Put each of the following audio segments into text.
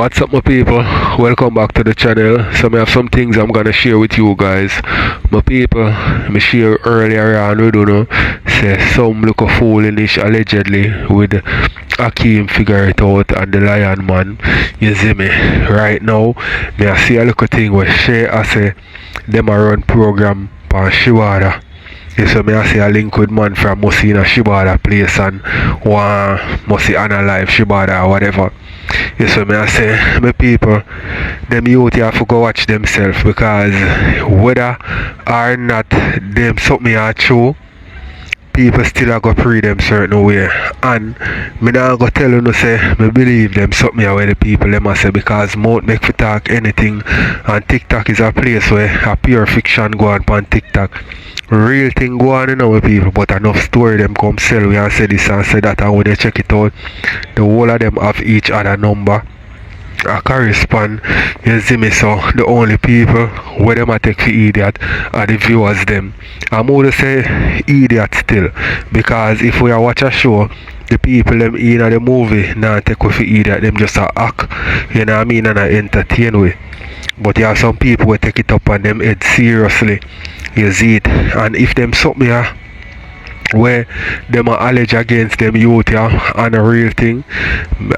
What's up my people, welcome back to the channel. So I have some things I'm gonna share with you guys. My people, I share earlier on with you know, say some look a foolish allegedly with Akeem figure it out and the lion man. You see me? Right now, I see a little thing where she I say them a run program on Shebada. You see me I see a link with man from Musty in a Shebada place and one Musty analyze Shebada or whatever. You see me I say, my people, them youth have to go watch themselves because whether or not them something are true, people still are go pre them certain way. And me not go tell you no say me believe them something where the people them a say because mouth make for talk anything and TikTok is a place where a pure fiction go on TikTok. Real thing go on you know with people, but enough story them come sell we and say this and say that, and when they check it out the whole of them have each other number I correspond, you see me. So the only people where them a take for idiot are the viewers them. I'm going to say idiot still because if we are watch a show, the people them in the movie now take for idiot, them just a act, you know what I mean, and a entertain with. But you have some people who take it up on them head seriously, you see it. And if them something where them are allege against them youth and a real thing,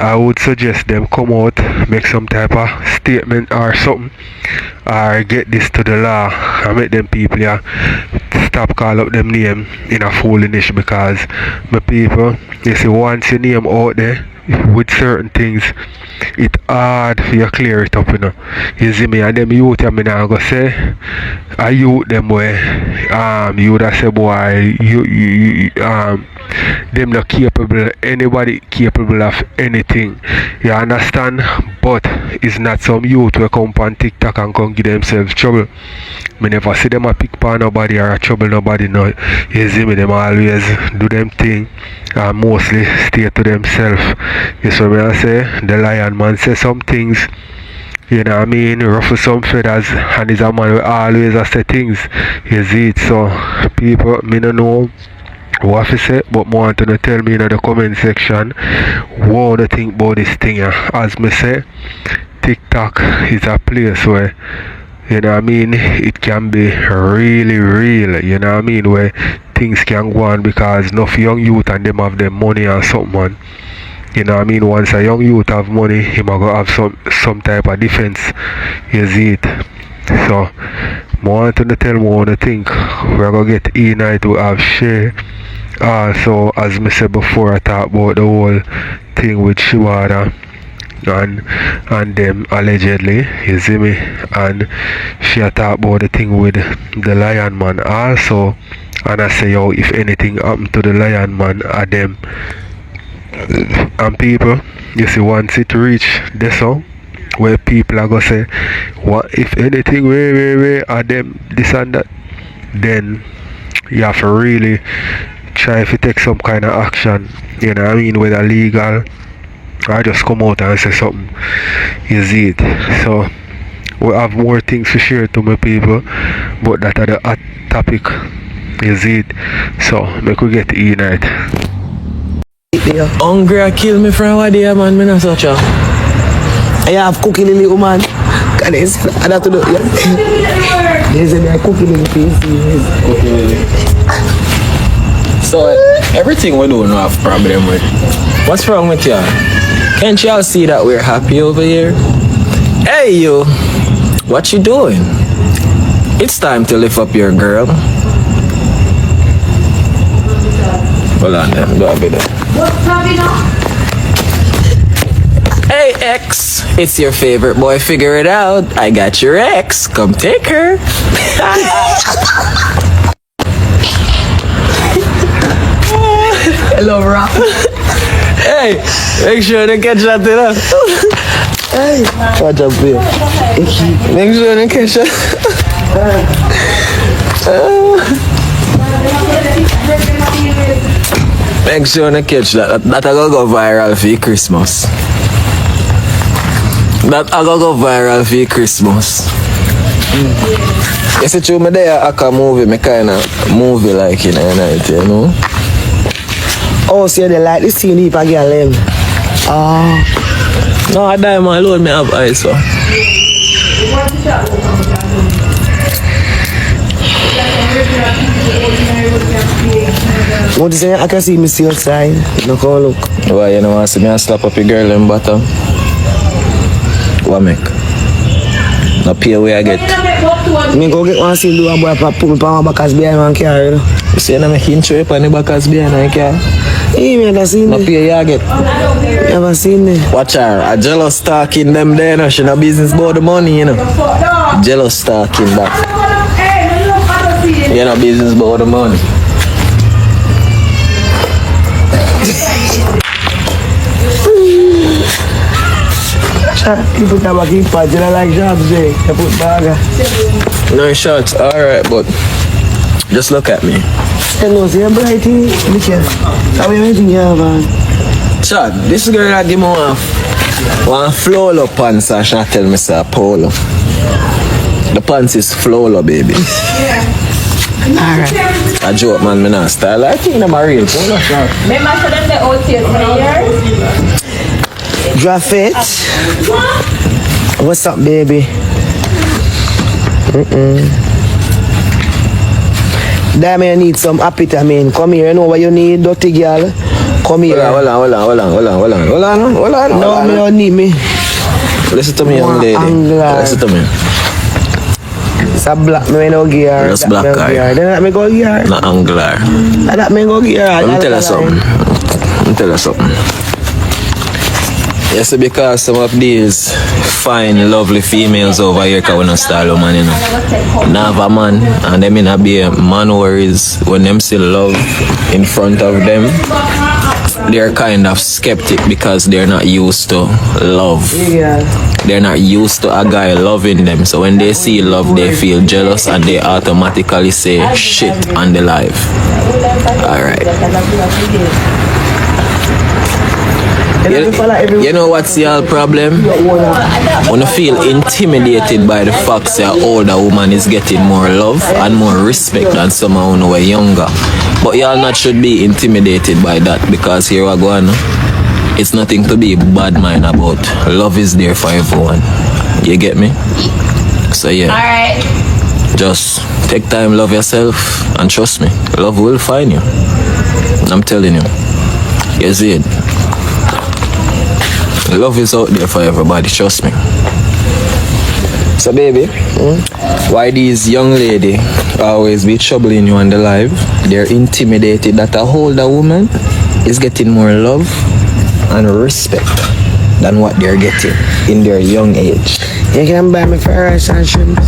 I would suggest them come out, make some type of statement or something, or get this to the law and make them people stop call up them name in a foolish because my people, you see once your name out there with certain things, it hard for you clear it up, you know. You see me, and them youth I mean I go say I youth them where you would say boy you them not capable, anybody capable of anything. You understand? But it's not some youth who come on TikTok and come give themselves trouble. Me never see them a pick on nobody or a trouble nobody no. You see me, them always do them thing and mostly stay to themselves. You see me I say the lion man say some things, you know what I mean, ruffle some feathers, and he's a man who always say things. You see it. So people, me don't know what to say, but more want to tell me in the comment section what you think about this thing. As me say, TikTok is a place where, you know what I mean, it can be really real, you know what I mean, where things can go on because enough young youth and them have them money and something, man. You know what I mean, once a young youth have money, he might go have some type of defense. You see it. So I want to tell me what you think. We're going to get Anythi to have share. So as I said before, I talk about the whole thing with Shebada and them allegedly, you see me, and she talk about the thing with the lion man also, and I say yo, if anything happened to the lion man or them and people, you see once it reach this song where people are gonna say what if anything way or them this and that, then you have to really try to take some kind of action, you know what I mean, whether legal or just come out and say something. You see it. So we have more things to share to my people, but that are the hot topic. You see it. So make we get Anythi. Hungry I kill me from what day, man. Me not such a I have cooking in little man. Can I say I have to do there's a cooking in the piece. so everything we do not have problem with. What's wrong with you? Can't y'all see that we're happy over here? Hey you, what you doing? It's time to lift up your girl. Hold on then, do a bit there. Hey ex, it's your favorite boy, figure it out. I got your ex, come take her. Hello, Rob. Hey, make sure to catch that thing up. Hey, watch up here. Make sure to catch that. Make sure to catch that. That will go viral for Christmas. That will go viral for Christmas. You see, through me there, I can movie, me kind of movie like in Anythi, you know? Oh, so they like this scene if I get them. Oh. No, I die my alone, me have eyes, so. What is it? I can see me see outside. No call look. Why you know want to see me slap up your girl in bottom? What make? No pay where I get. Me go get one see do a boy put me on my back as behind my car, you know. You see I'm making show you on the back as behind my car. Hey, me never seen No it. pay you get. Never seen it. Watch her, a jealous talking them there, you know. She no business about the money, you know. Jealous talking that. You know business about the money. You put that back in part, you know, like jobs, eh? You put bagger. No shots, alright, but just look at me. Hello, see you bright here? Michelle, how are you making here, man? Chad, this girl that give me one flow pants and she tell me say polo. The pants is flow baby. Alright. A joke man, me not style. I think them are real polo shot. Remember to them the OTS players? Draft it. What's up, baby? Damn, I need some amphetamine. Come here, you know what you need, dirty girl. Come here. Hold on. No, me don't need me. Listen to me, young lady. Angler. Listen to me. It's a black me no gear. Just black guy. Then let me go gear. Not angler. Let me go gear. Let me tell you something. Yes, because some of these fine, lovely females over here can not style man, you know. Now have a man and them in a be a man worries when them see love in front of them. They're kind of skeptic because they're not used to love. Yeah. They're not used to a guy loving them. So when they see love, they feel jealous and they automatically say shit on the live. Alright. You know what's the problem? When you feel intimidated by the fact that an older woman is getting more love and more respect than someone who are younger. But y'all not should be intimidated by that because here we go on. It's nothing to be bad mind about. Love is there for everyone. You get me? So yeah. Alright. Just take time, love yourself, and trust me, love will find you. I'm telling you. You see it? Love is out there for everybody, trust me. So baby, why these young lady always be troubling you on the live? They're intimidated that a older woman is getting more love and respect than what they're getting in their young age. You can buy me fried rice and shrimp.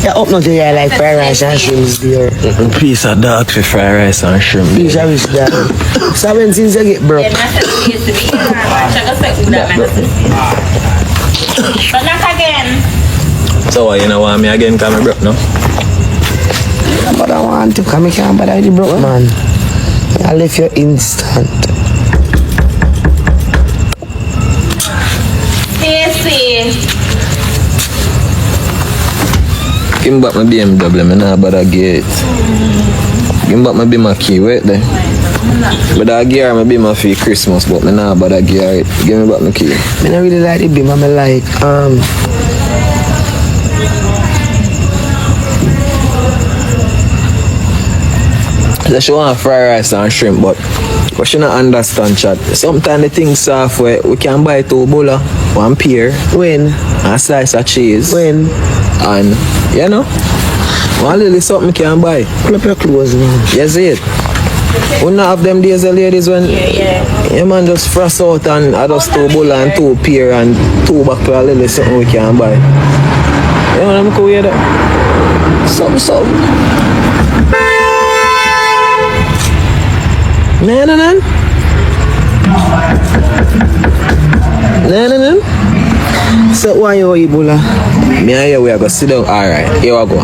Yeah, up not here like fried rice and shrimp there. Piece of dog for fried rice and shrimp. Piece of wish that. 7 since I get broke. But not again. So you know what me again come broke no? But I want to come here, but I the broke man. I left you instant. Stacy. Give me back my BMW, me nah bother get it. Give me back my Bima key, wait there. But I gear my Bima for Christmas, but me nah bother gear it. Give me back my key. I don't really like the Bima, I like So she want fried rice and shrimp, but she not understand chat. Sometimes the things soft where we can buy 2 bola, 1 pear, when? and a slice of cheese. When? And you know, one little something can buy. Pull up your clothes, man. You see it? We not have them days, the ladies, when your man just frost out and I just 2 bola and 2 pear and 2 back to a little something we can buy. You know what I'm cool with that? Something. No. So why you Ebola? Me and you, we are going to sit down. Alright, here we go.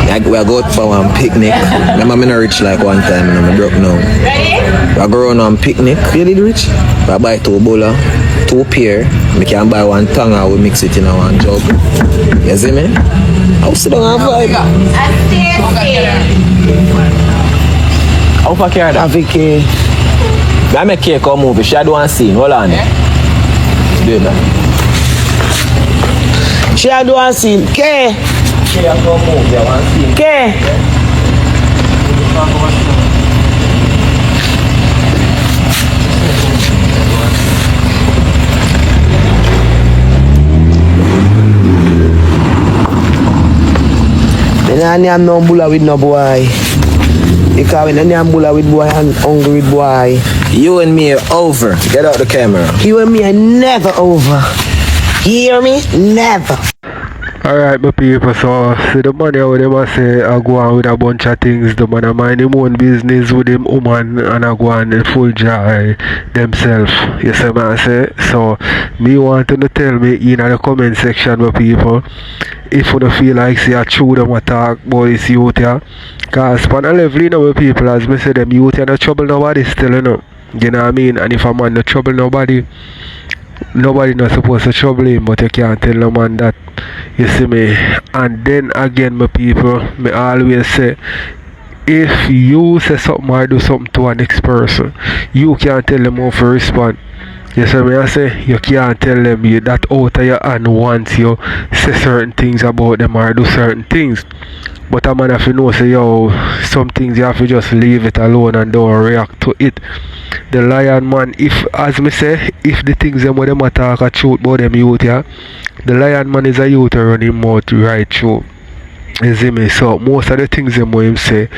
We are going for one picnic. Remember, I'm not rich like one time and I'm broke now. Ready? We are going on picnic. You did rich? We buy 2 bola, 2 pear. We can buy 1 tongue and we mix it in a 1 jug. You see me? I'll sit down and vibe. I stay. How far carry that? Vicky. I make cake come move. She do one scene. Hold on. Do it now. She do one scene. K. She come move. Yeah, one scene. K. Then I'm no bulla with no boy. Because when I'm bulla with boy and hungry with boy. You and me are over. Get out the camera. You and me are never over. You hear me? Never. Alright, my people, so see the money how them say I go on with a bunch of things. The man mind him own business with him woman and I go on in full joy themselves. You see what I say? So me want to tell me in the comment section, my people, if you don't feel like say I chew them attack boys youth here. Cause on a level, you know, my people, as me say, them youth are no trouble nobody still, you know. You know what I mean? And if a man no trouble nobody not supposed to trouble him, but you can't tell no man that. You see me? And then again, my people, me always say, if you say something or do something to a next person, you can't tell them how to respond. You see me? I say, you can't tell them you that out of your hand once you say certain things about them or do certain things. But a man have to know, say, yo, some things you have to just leave it alone and don't react to it. The lion man, if, as me say, if the things them with them attack a truth about them youth, yeah, the lion man is a youth to run him out right through. You see me? So most of the things them what him say,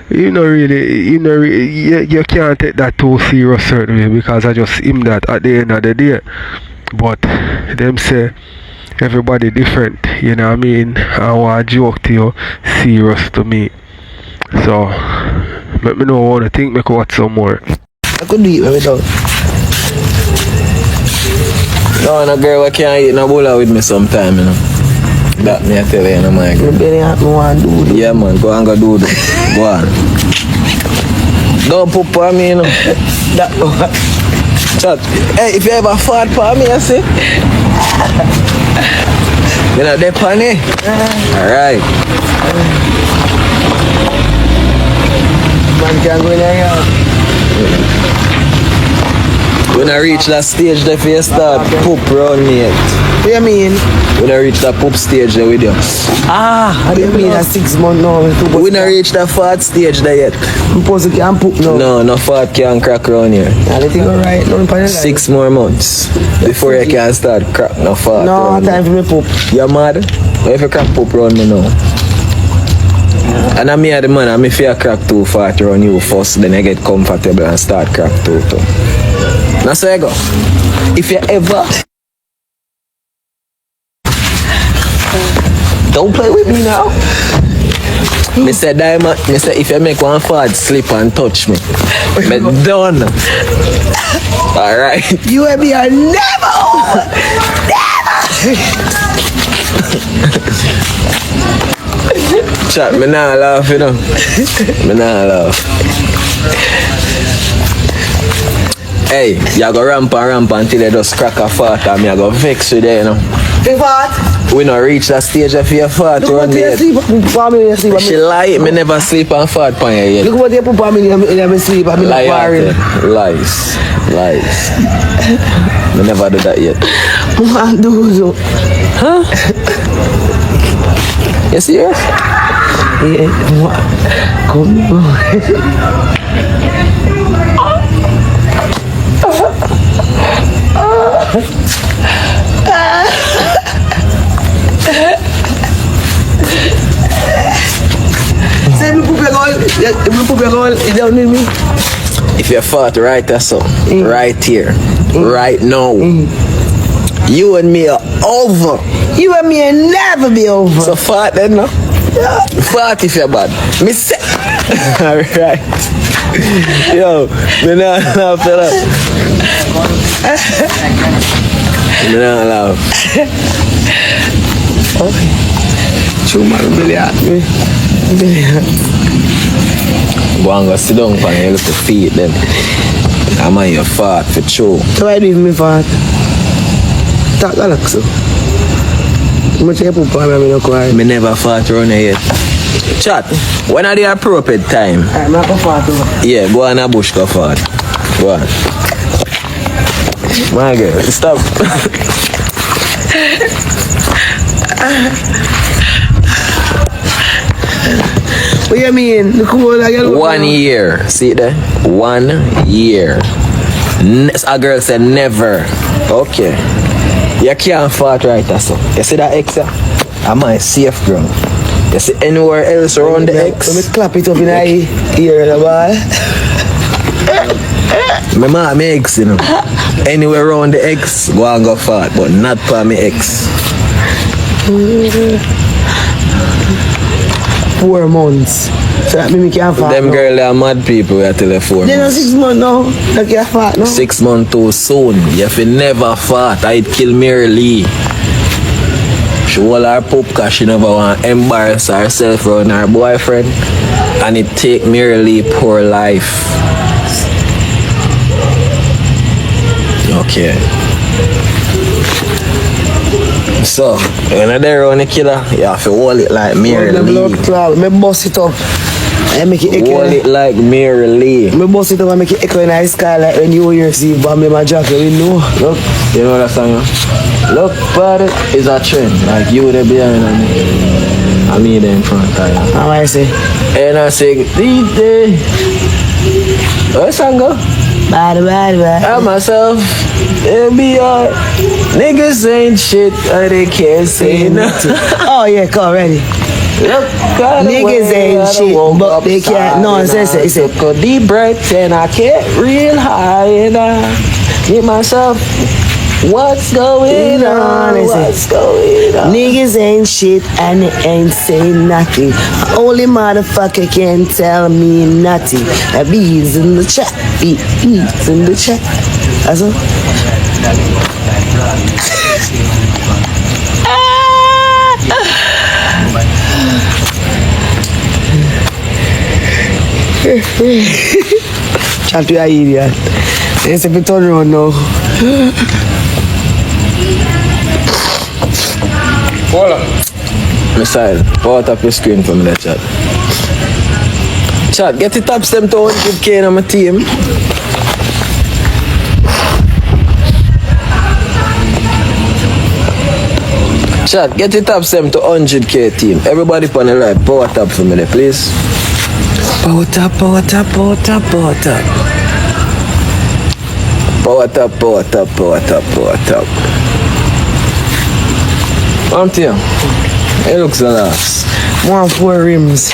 you can't take that too serious certain way because I just him that at the end of the day. But them say everybody different, you know what I mean? I want to joke to you, serious to me. So let me know what you think, make watch some more. I could do it when we done. No girl I can't eat no bulla with me sometime, you know. That me I tell you, no my girl. Benny have no one do it. Yeah man, go and go do that. Go on. Don't poop on me, you know. That Chat. Hey, if you ever fart for me, I say. You know they funny? Alright. man can go in there. When I reach that stage there for you start poop round me yet. What you mean? When I reach that poop stage there with you. I didn't mean that 6 months now. When I reach that fart stage there yet. I'm supposed to can poop now. No fart can crack around here. I think alright. No, 6 more months before you can start crack no fart. No time for me poop. You mad? What if you crack poop around me now? And I'm here the man, I'm if you crack too fart around you first, then I get comfortable and start crack too. Now so you go. If you ever don't play with me now. Me say diamond, me say if you make one fart slip and touch me, me done. Alright. You and me are never over. Never. Chat, me nah laugh, you know. Me nah laugh. Hey, you go ramp until you just crack a fart and me I go vex with you, you know. Hey, fart. We not reach that stage of your fart Look run what you yet. sleep. She lie, me never sleep and fart on you yet. Look what you put on me in my sleep. I'm in the quarry. Lies. Me never do that yet. Man, do so. Huh? You serious? Yeah, come on. Say me poop your goal, you don't need me. If you fart right there, so right here, right now, you and me are over. You and me will never be over. So fart then, no? Yeah. Fart if you're bad. Me say. Alright. Yo, me not laugh for that. Me not laugh. Okay. True man, really hurt me. Go and go sit down on your little feet then. I'm on your fart for true. So why do you me fart? Talk like so. Much you poop on me no cry. Me never fart around here yet. Chat, when are the appropriate time? I'm not going far over. Yeah, go on a bush, go forward. Go on. My girl, stop. What you mean? Look who like you look 1 year. See there? 1 year. A girl said never. Okay. You can't fart right there, so. You see that X? I'm my safe ground. You see anywhere else around the X? Let me clap it up in the ear, the boy. My mom, my ex, you know. Anywhere around the X, go and go fart, but not for my ex. 4 months. So that means we can't fart. Them girls are mad people, we are tell you 4 They're not months. 6 months now. They can't fart now. 6 months too soon. You have never fart. I'd kill Mary Lee. She hold her poop because she never want to embarrass herself around her boyfriend. And it take Mary Lee poor life. Okay. So, when you're there on the killer, you have to hold it like Mary Them Lee. blood clot. Me bust it up. I make it echo. Hold it like Mary Lee. Me bust it up and make it echo in the sky like when New Year's Eve. But me my jacket, we know. Look, you know that song? Look, but it is a trend. Like you there behind me. I mean there in front of you. How I say? And I say, DJ. Where's song go? Bad. I myself, it be alright. Niggas ain't shit, they can't say nothing. Oh yeah, come ready. Look, Niggas ain't shit, but they can't. No, it's took a deep breath and I get real high and I get myself. What's going on? What's going on? Niggas ain't shit and they ain't saying nothing. Only motherfucker can tell me nothing. Bees in the chat, bees in the chat. That's all. Chat to your idiot. It's a bit turn around now. Hold on. Missile, power tap your screen for me, that chat. Chat, get the taps them to 100k on my team. Chat, get the taps them to 100k team. Everybody on the right, power tap for me there, please. Power tap. Power tap. One thing, it looks nice. 4 rims.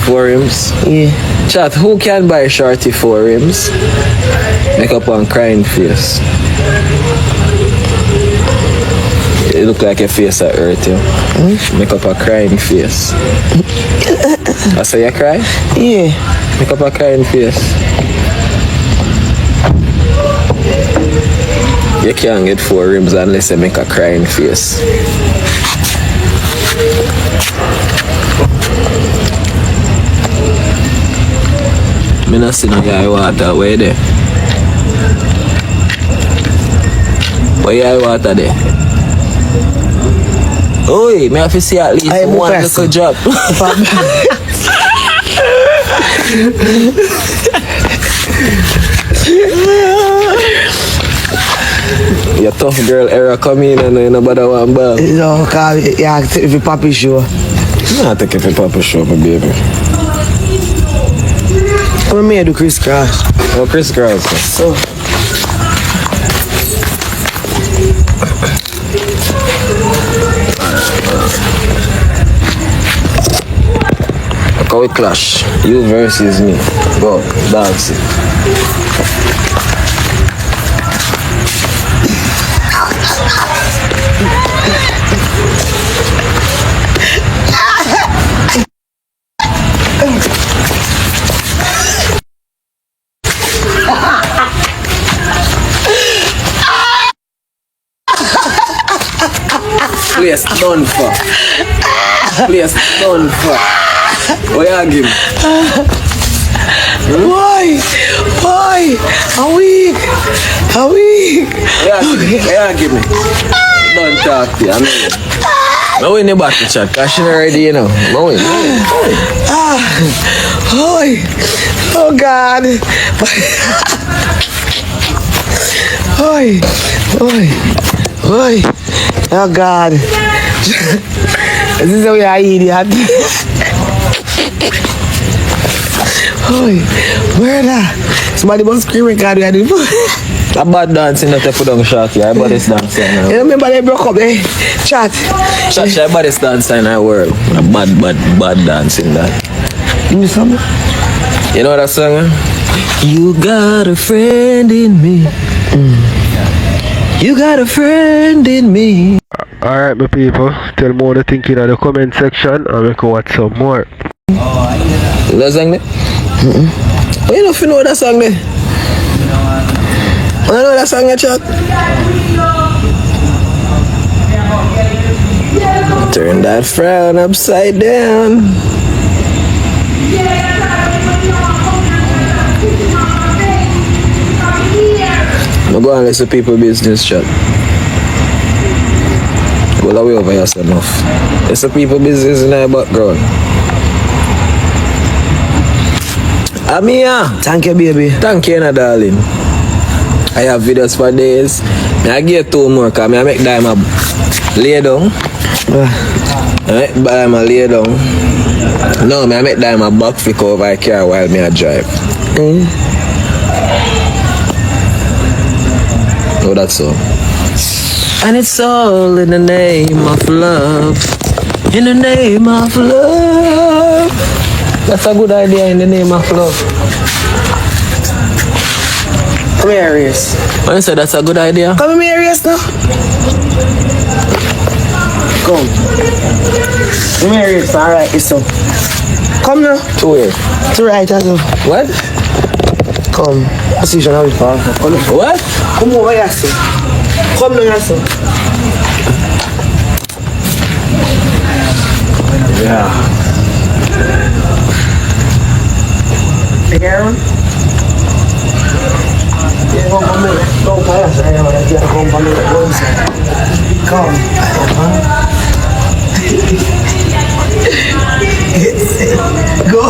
4 rims? Yeah. Chat, who can buy shorty 4 rims? Make up on crying face. It look like a face that hurt you. Make up a crying face. I say you cry? Yeah. Make up a crying face. You can't get 4 rims unless you make a crying face. Me not see no guy water. Where you there? Where you water there? Oi, me have to see at least one little drop. Your tough girl era come in and nobody want back. No, cause yeah, if you papi show. Nah, take it for Papa show, my baby. I'm here to crisscross. Oh, crisscross. So. Look how we clash. You versus me. Go, dance it. Place done for. Place done for. What you give me? Why? I'm weak. What you give me? Don't talk to you, I mean. No win the battle chat, cause she already, you know. No win. Oh God. Oi. Oh God. This is how we are idiot. Oi. Where that? Somebody must scream record we are doing. A bad dancing that I put on shot here. Everybody's dancing now. You remember they broke up, eh? Chat. Everybody's dancing in our world. A bad dancing that. Give me something. You know that song? You got a friend in me. You got a friend in me. Alright, my people, tell me what you think in the comment section and we can watch some more. You know that song there? Oh, you know if you know that song there? You know that song there, chat? Turn that frown upside down. I'm going to listen to people business, chat. Well, away over yourself enough. It's a people business in our background. Amia. Thank you, baby. Thank you, darling. I have videos for days. I get 2 more because I make them lay down. I make them lay down. No, I make them a back flick over my car while I drive. Oh, that's all. And it's all in the name of love. In the name of love. That's a good idea, in the name of love. Come here, Arius. When you say that's a good idea? Come here, Arius now. Come. Come here, Arius. Alright, it's so. Come now. To where? To right, as well. What? Come. I see you now with power. What? Come over here, sir. Come now, sir. Yeah. Aaron? Come. Go.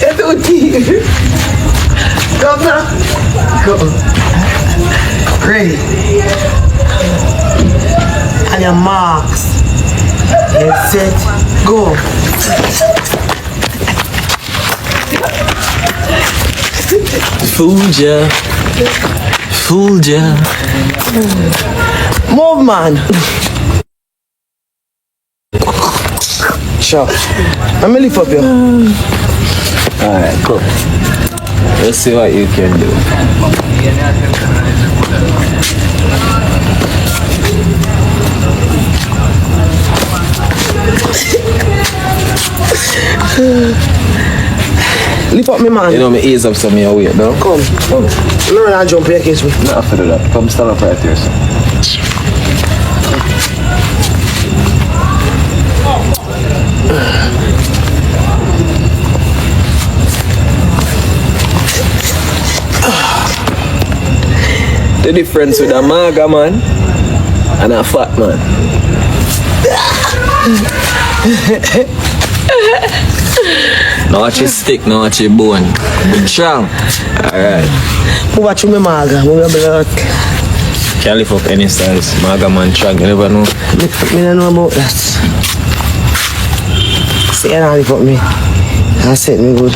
It's okay. Come now. Go. Ready. And your marks. Get set. Go. Fooled ya. Move, man. Sure. Let me lift up you. Alright, cool. Let's see what you can do. Lift up me, man. You know me ease up some of your weight, no? Come. No, I'll jump here, kiss me. Not after that. Come stand up right here, sir. The difference with a maga man and a fat man. No watch your stick, no watch your bone. Strong. Alright. Move at you, me maga. Move your blood. Can't lift up any size. Maga man strong, you never know. Me don't know about that. See, you don't lift up me. That set me good.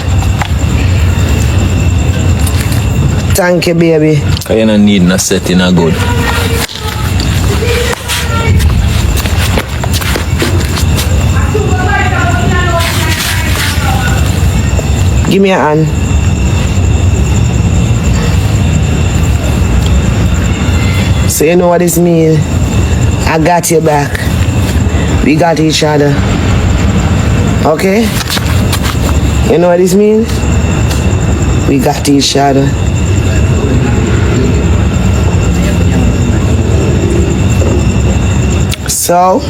Thank you, baby. Cause you don't need no setting a good. Give me a hand. So you know what this means? I got your back. We got each other. Okay? You know what this means? We got each other. So,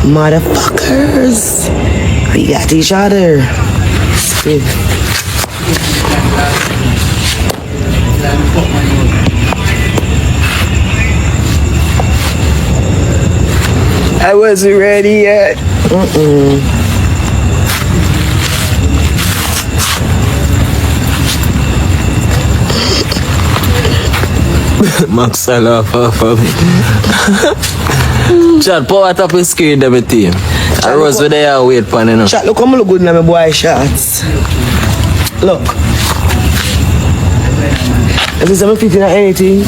motherfuckers, we got each other. I wasn't ready yet. Max Salah for me. Chad, pour it up with screen them team. I rose with there and wait for you. Chat, look how I look good in my boy shots. Look. Is this something fitting or anything?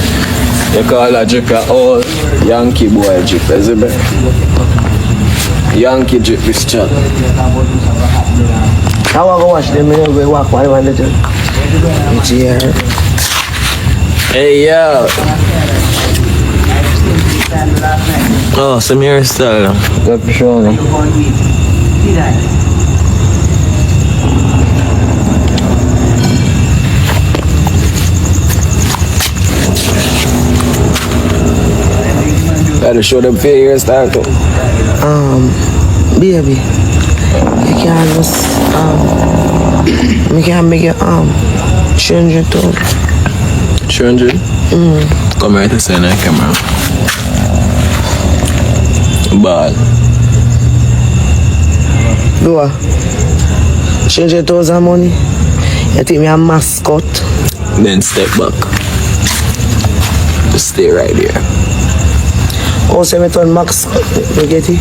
You call a drip a old Yankee boy drip, isn't it? Yankee drip is chat. I want to go watch them, I go walk one little. Yeah. Hey yo. Oh, some hairstyle. Let me show them. Gotta show them for hairstyle too. Baby, you can't just you can't make your change it too. 300? Come right to say that camera. Ball. Do what? Change your toes and money. You take me a mascot. Then step back. Just stay right there. Oh, 7 ton max. You get it?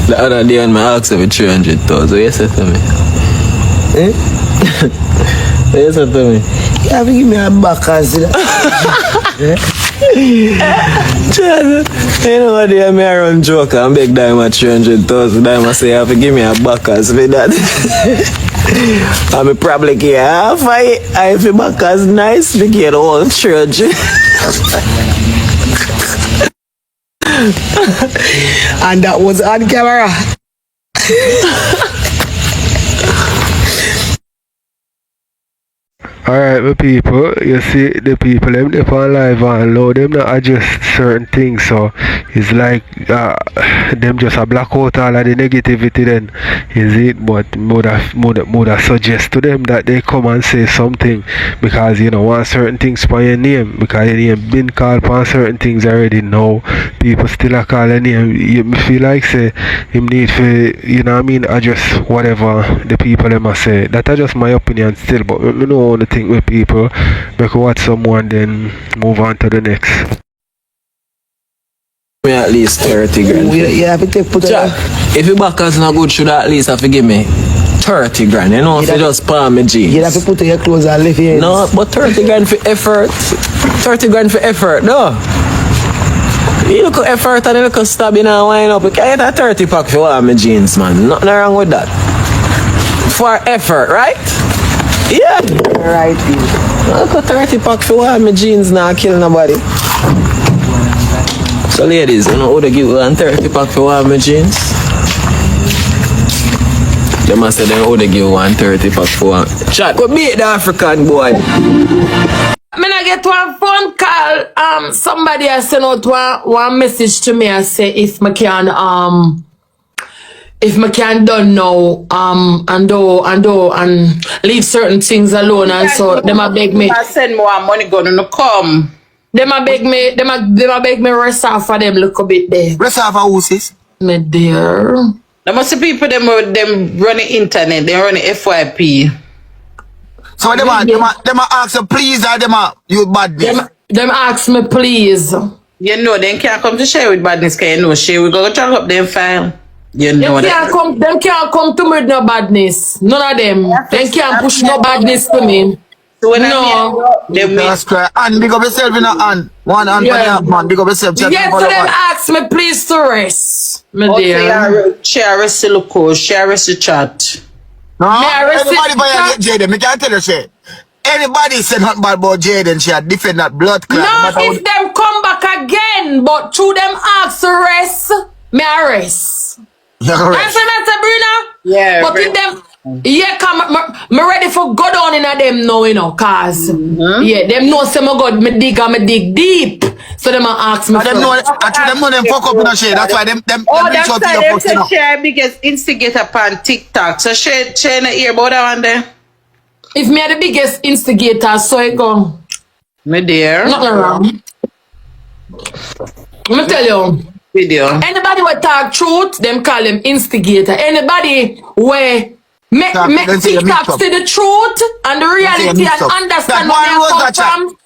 The other day on my ask of 300,000. What you said to me? Eh? What you said to me? You have to give me a back as you know what they me around joke and beg them at 300,000. Them say you have to give me a backers for that. I'm probably get half I feel backers nice to get all 300. And that was on camera. Alright, my people, you see the people them on live and low, them not adjust certain things, so it's like them just a black out all of the negativity then, is it? But would suggest to them that they come and say something, because you know want certain things for your name, because your name been called for certain things already now. People still are calling name. You feel like say him need for, you know what I mean, adjust whatever the people them must say. That's just my opinion still, but you know the thing with people, make watch someone then move on to the next. Me at least 30 grand. Yeah, have to put Jack, if your backers not good, should at least have to give me 30 grand. You know, if you just palm my jeans. You have to put your clothes and lift your No, but 30 grand for effort. 30 grand for effort, no. You look at effort and you look at stabbing and wind up. You can't get a 30 pack for all my jeans, man. Nothing wrong with that. For effort, right? Yeah. right. Look at 30 pack for all my jeans now kill nobody. So ladies, you know how they give 30 pack for all my jeans? They must say them how they give 30 pack for one. Chat, go beat the African boy. I get one phone call. Somebody has sent out one message to me and say if I can done now and leave certain things alone, and so them a beg me. I send more money gonna come. Them a beg me rest off for them look a bit there. Rest off who sis? Me dear. There must be people them running internet, they running FYP. So them ask you please or you badness? Them ask me please. You know they can't come to share with badness, cause you know share we go track up them file. You know them can't come to me with no badness. None of them. They can't push no badness to me. So when That's correct. And big up yourself in a hand. One hand for the man. Big up yourself. Yes, so them ask me please to rest. Me dear. Share rest the local, share rest the chat. No, anybody violate Jayden, me can't tell you say. Anybody said nothing bad about Jayden, she had defend that blood clot. No, if them come back again, but through them ask to rest, me arrest. You're correct. Yeah. But if them, me ready for go down in a them now, you know, cause yeah, them know say me God, me dig deep. So them ask me. Them know them fuck up in the shade. That's why them that's why them say share biggest instigator upon TikTok. So share in the ear about that one there. If me are the biggest instigator, so it go. Me dear. Nothing wrong. Let me tell you. video. Anybody who talk truth, them call them instigator. Anybody where make TikTok say the truth and the reality and understand where they come from.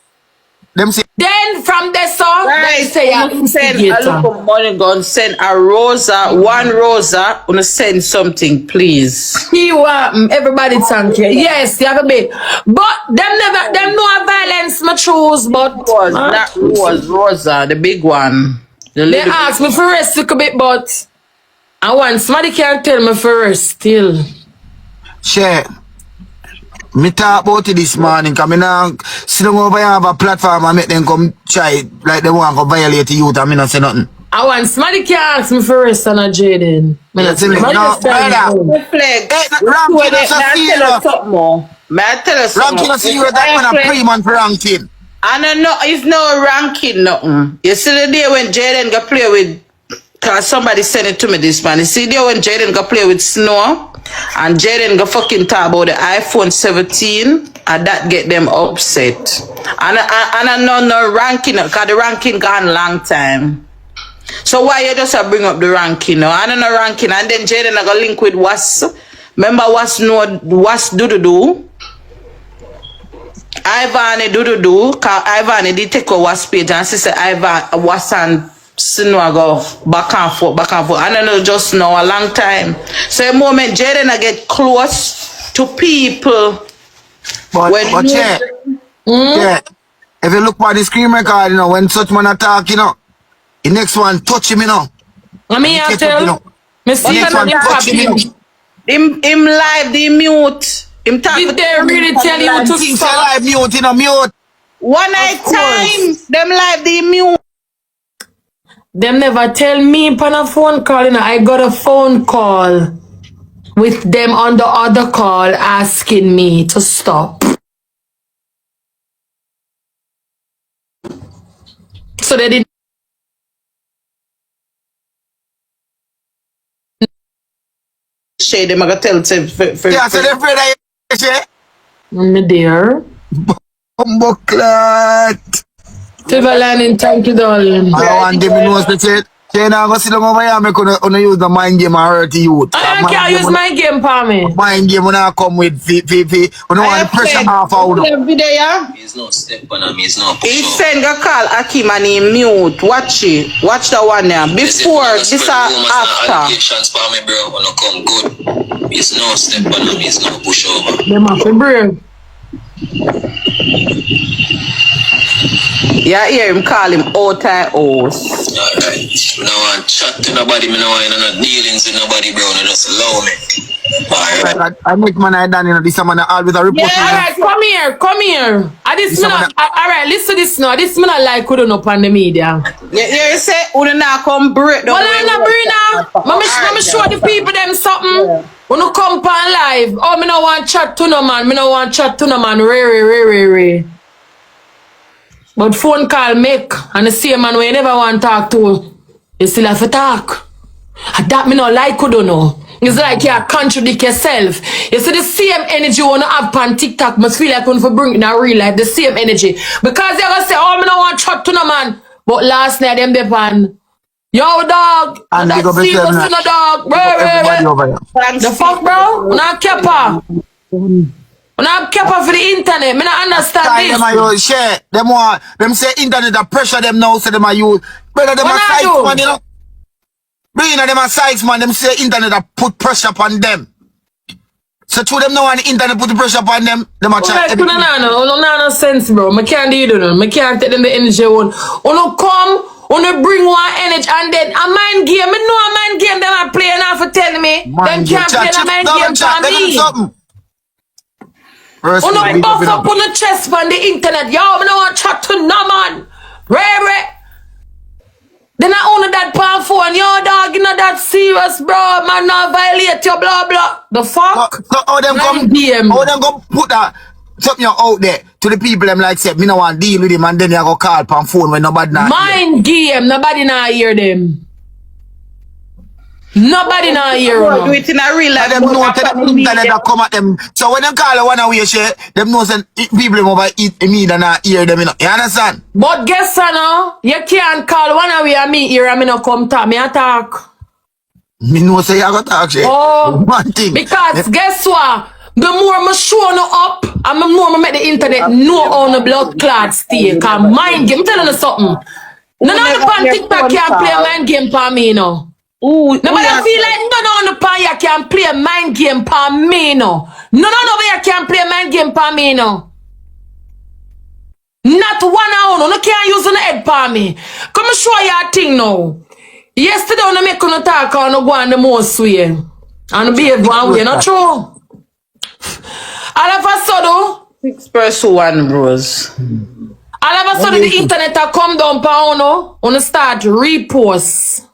Then from the song, they say send a little money gun, send a rosa, one rosa, gonna send something, please. Everybody thank you. Yes, you have a bit. But them no violence, my choose, but not rosa, the big one. They ask me for rest a bit, but I want somebody can tell me for rest still. Share. Me talk about it this morning, because I now sit down over here have a platform and make them come try like they want to violate the youth and me not say nothing. I want somebody can ask me for rest on a Jayden. May I tell you something? Ranking see you that man a pre-man for ranking. I don't know, it's no ranking nothing. You see the day when Jayden go play with, cause somebody sent it to me this man. You see the day when Jayden go play with Snow? And Jayden go fucking talk about the iPhone 17 and that get them upset. And I know no ranking, because the ranking gone long time. So why you just bring up the ranking? No? I don't know ranking. And then Jayden I go link with was. Remember was do. Ivany do. Cause Ivany did take over was page and she said Ivany was and Sinwa go back and forth. I don't know, just now a long time. So the moment Jayden I get close to people. But yeah, yeah. If you look at the screen record, you know, when such man attack, you know, the next one touch him, you know. I mean, I tell the next one touch him, you know. Him live, the mute. Him talk. Did they really tell you to stop? Live mute, you know, mute. One night time, them live, the mute. Them never tell me upon a phone call, you know. I got a phone call with them on the other call asking me to stop. So they did. Shade them, I got tell yeah, so they're afraid of you, Me there. Bumbleclot. Timberland, thank you, darling. I want them to know that Say now go sit down over here, make una use the mind game and hurt the youth. I can't use my game for me. Mind game when I come with we don't want the pressure off out. He's no step on him, he's no push. He send a call Akim and he mute. Watch it. Watch the one there. Before this after. Allegations for me, bro, when I come good. He's no step on him, he's no push over. Them have to brave. Yeah, hear him call him outside house. Alright. We don't want chat to nobody, we don't want no dealings with nobody, bro. No, just allow me. Alright. I make man I done, you know, this man all with a report. Yeah, alright, come here. Alright, listen to this now. This man I like couldn't up on the media. Yeah, you say we not come break down. Well, I'm not bring now. Let me show the people them something. Yeah. When you come on live, oh, me no want chat to no man. Me no want chat to no man. Re. But phone call make, and the same man when you never want to talk to, you still have to talk. And that me no like you don't know. It's like you contradict yourself. You see the same energy you want to have on TikTok must feel like when you bring it in real life, the same energy. Because you're going to say, oh, me no want to chat to no man. But last night them dey pan, yo dog, and that serious to no dog. The fuck bro? I'm not kepa. I'm not kepa for the internet. Me not understand this. Them are share. Them say internet a pressure them now, say them are use. Brother them are sites man, you know. Bring them a sites man, them say internet a put pressure upon them. So to them now and the internet put the pressure upon them, them are trying to no sense bro. I can't do it, I can't take them the energy on. Come, bring one energy and then a mind game. I know a mind game them are playing now for telling me. Them can't play a mind game for me. Buff up on the chest on the internet. Yo, I don't want to chat to no man. Rare. Then I own that palm phone. Yo, dog, you know that serious, bro. Man, not violate you, blah, blah. The fuck? So how them go put that something out there to the people them like say, me no want to deal with him and then you go call palm phone when nobody not mind game, nobody not hear them. Nobody now hear do you. it in a real life. Them know the internet that come at them. So when them call a one away share, them know say people them over eat me than not hear them, you know. You understand? But guess what now? You can't call one away and me here and me no come talk. Me attack. Me know say you got talk shit. Oh, one thing. because guess what? The more me show no up, and the more me make the internet know how the blood clot stay. Cause mind game, I'm telling you something. None of the pan TikTok can play a mind game for me, no. Nobody feel like none of the pan you can play a mind game for me, no. None of you can play a mind game for me, no. Not one hour, no can't use an head for me. Come show you a thing now. Yesterday, I make no talk on the one the most way. And behave one way, not true. All of a sudden, 6 plus 1 bros. all of a sudden, the internet a come down pa uno start repost.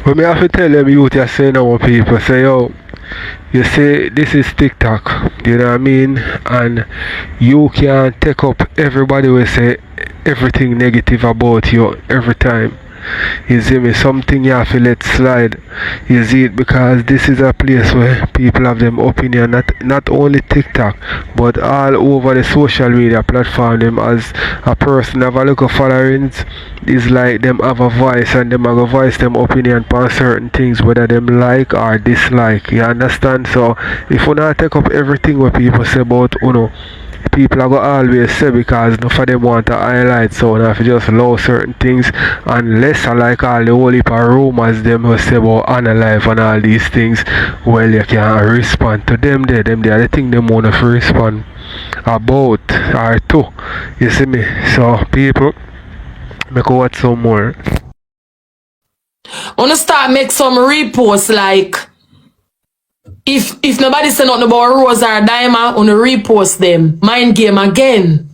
But me have to tell them youth you say now people say yo, you say this is TikTok, you know what I mean? And you can take up everybody will say everything negative about you every time. You see me, something you have to let slide. You see it, because this is a place where people have them opinion, not only TikTok, but all over the social media platform. Them as a person have a look of followings, is like them have a voice, and them have a voice them opinion on certain things, whether them like or dislike. You understand? So if you not take up everything what people say about uno, people are going to always say, because none of them want to highlight, so now if you just allow certain things, unless I like all the whole heap of rumors them who say about Life and all these things, well, you can respond to them there. Them there, the thing them want to respond about or to. You see me? So people, make watch some more. Wanna start make some reposts like if nobody say nothing about Rose or Diamond, wanna repost them. Mind game again.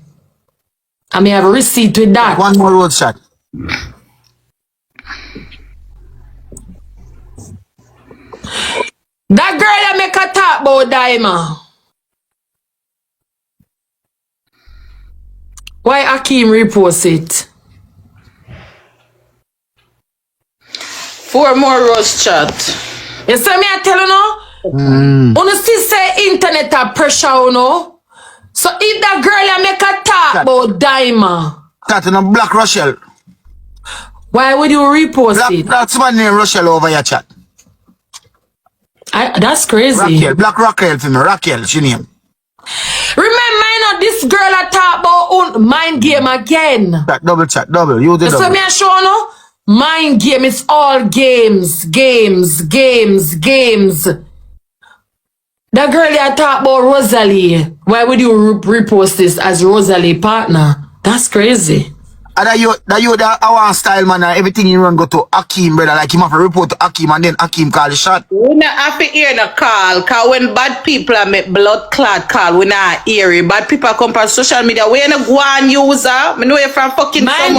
I may have a receipt with that. One more road shot. That girl that make a talk about Diamond. Why Akeem repost it? 4 more rose chat. You see me I tell you now? Wanna still say internet a pressure, you know? So if that girl that make a talk about Diamond, That in a Black Rochelle. why would you repost it? That's my name Rochelle over your chat. That's crazy. Raquel, Black Raquel for me. Raquel, she name. Remember, you know, this girl I talk about mind game again. Chat, double. You the So double. me a show no? Mind game is all games. That girl I talk about Rosealee. Why would you repost this as Rosealee partner? That's crazy. And that our style man and everything you run go to Akeem, brother. Like him have to report to Akeem and then Akeem call the shot. We not have to hear the call, cause when bad people are make blood clot call, we not hear it. Bad people come on social media. We ain't go on user. I know you from fucking Mind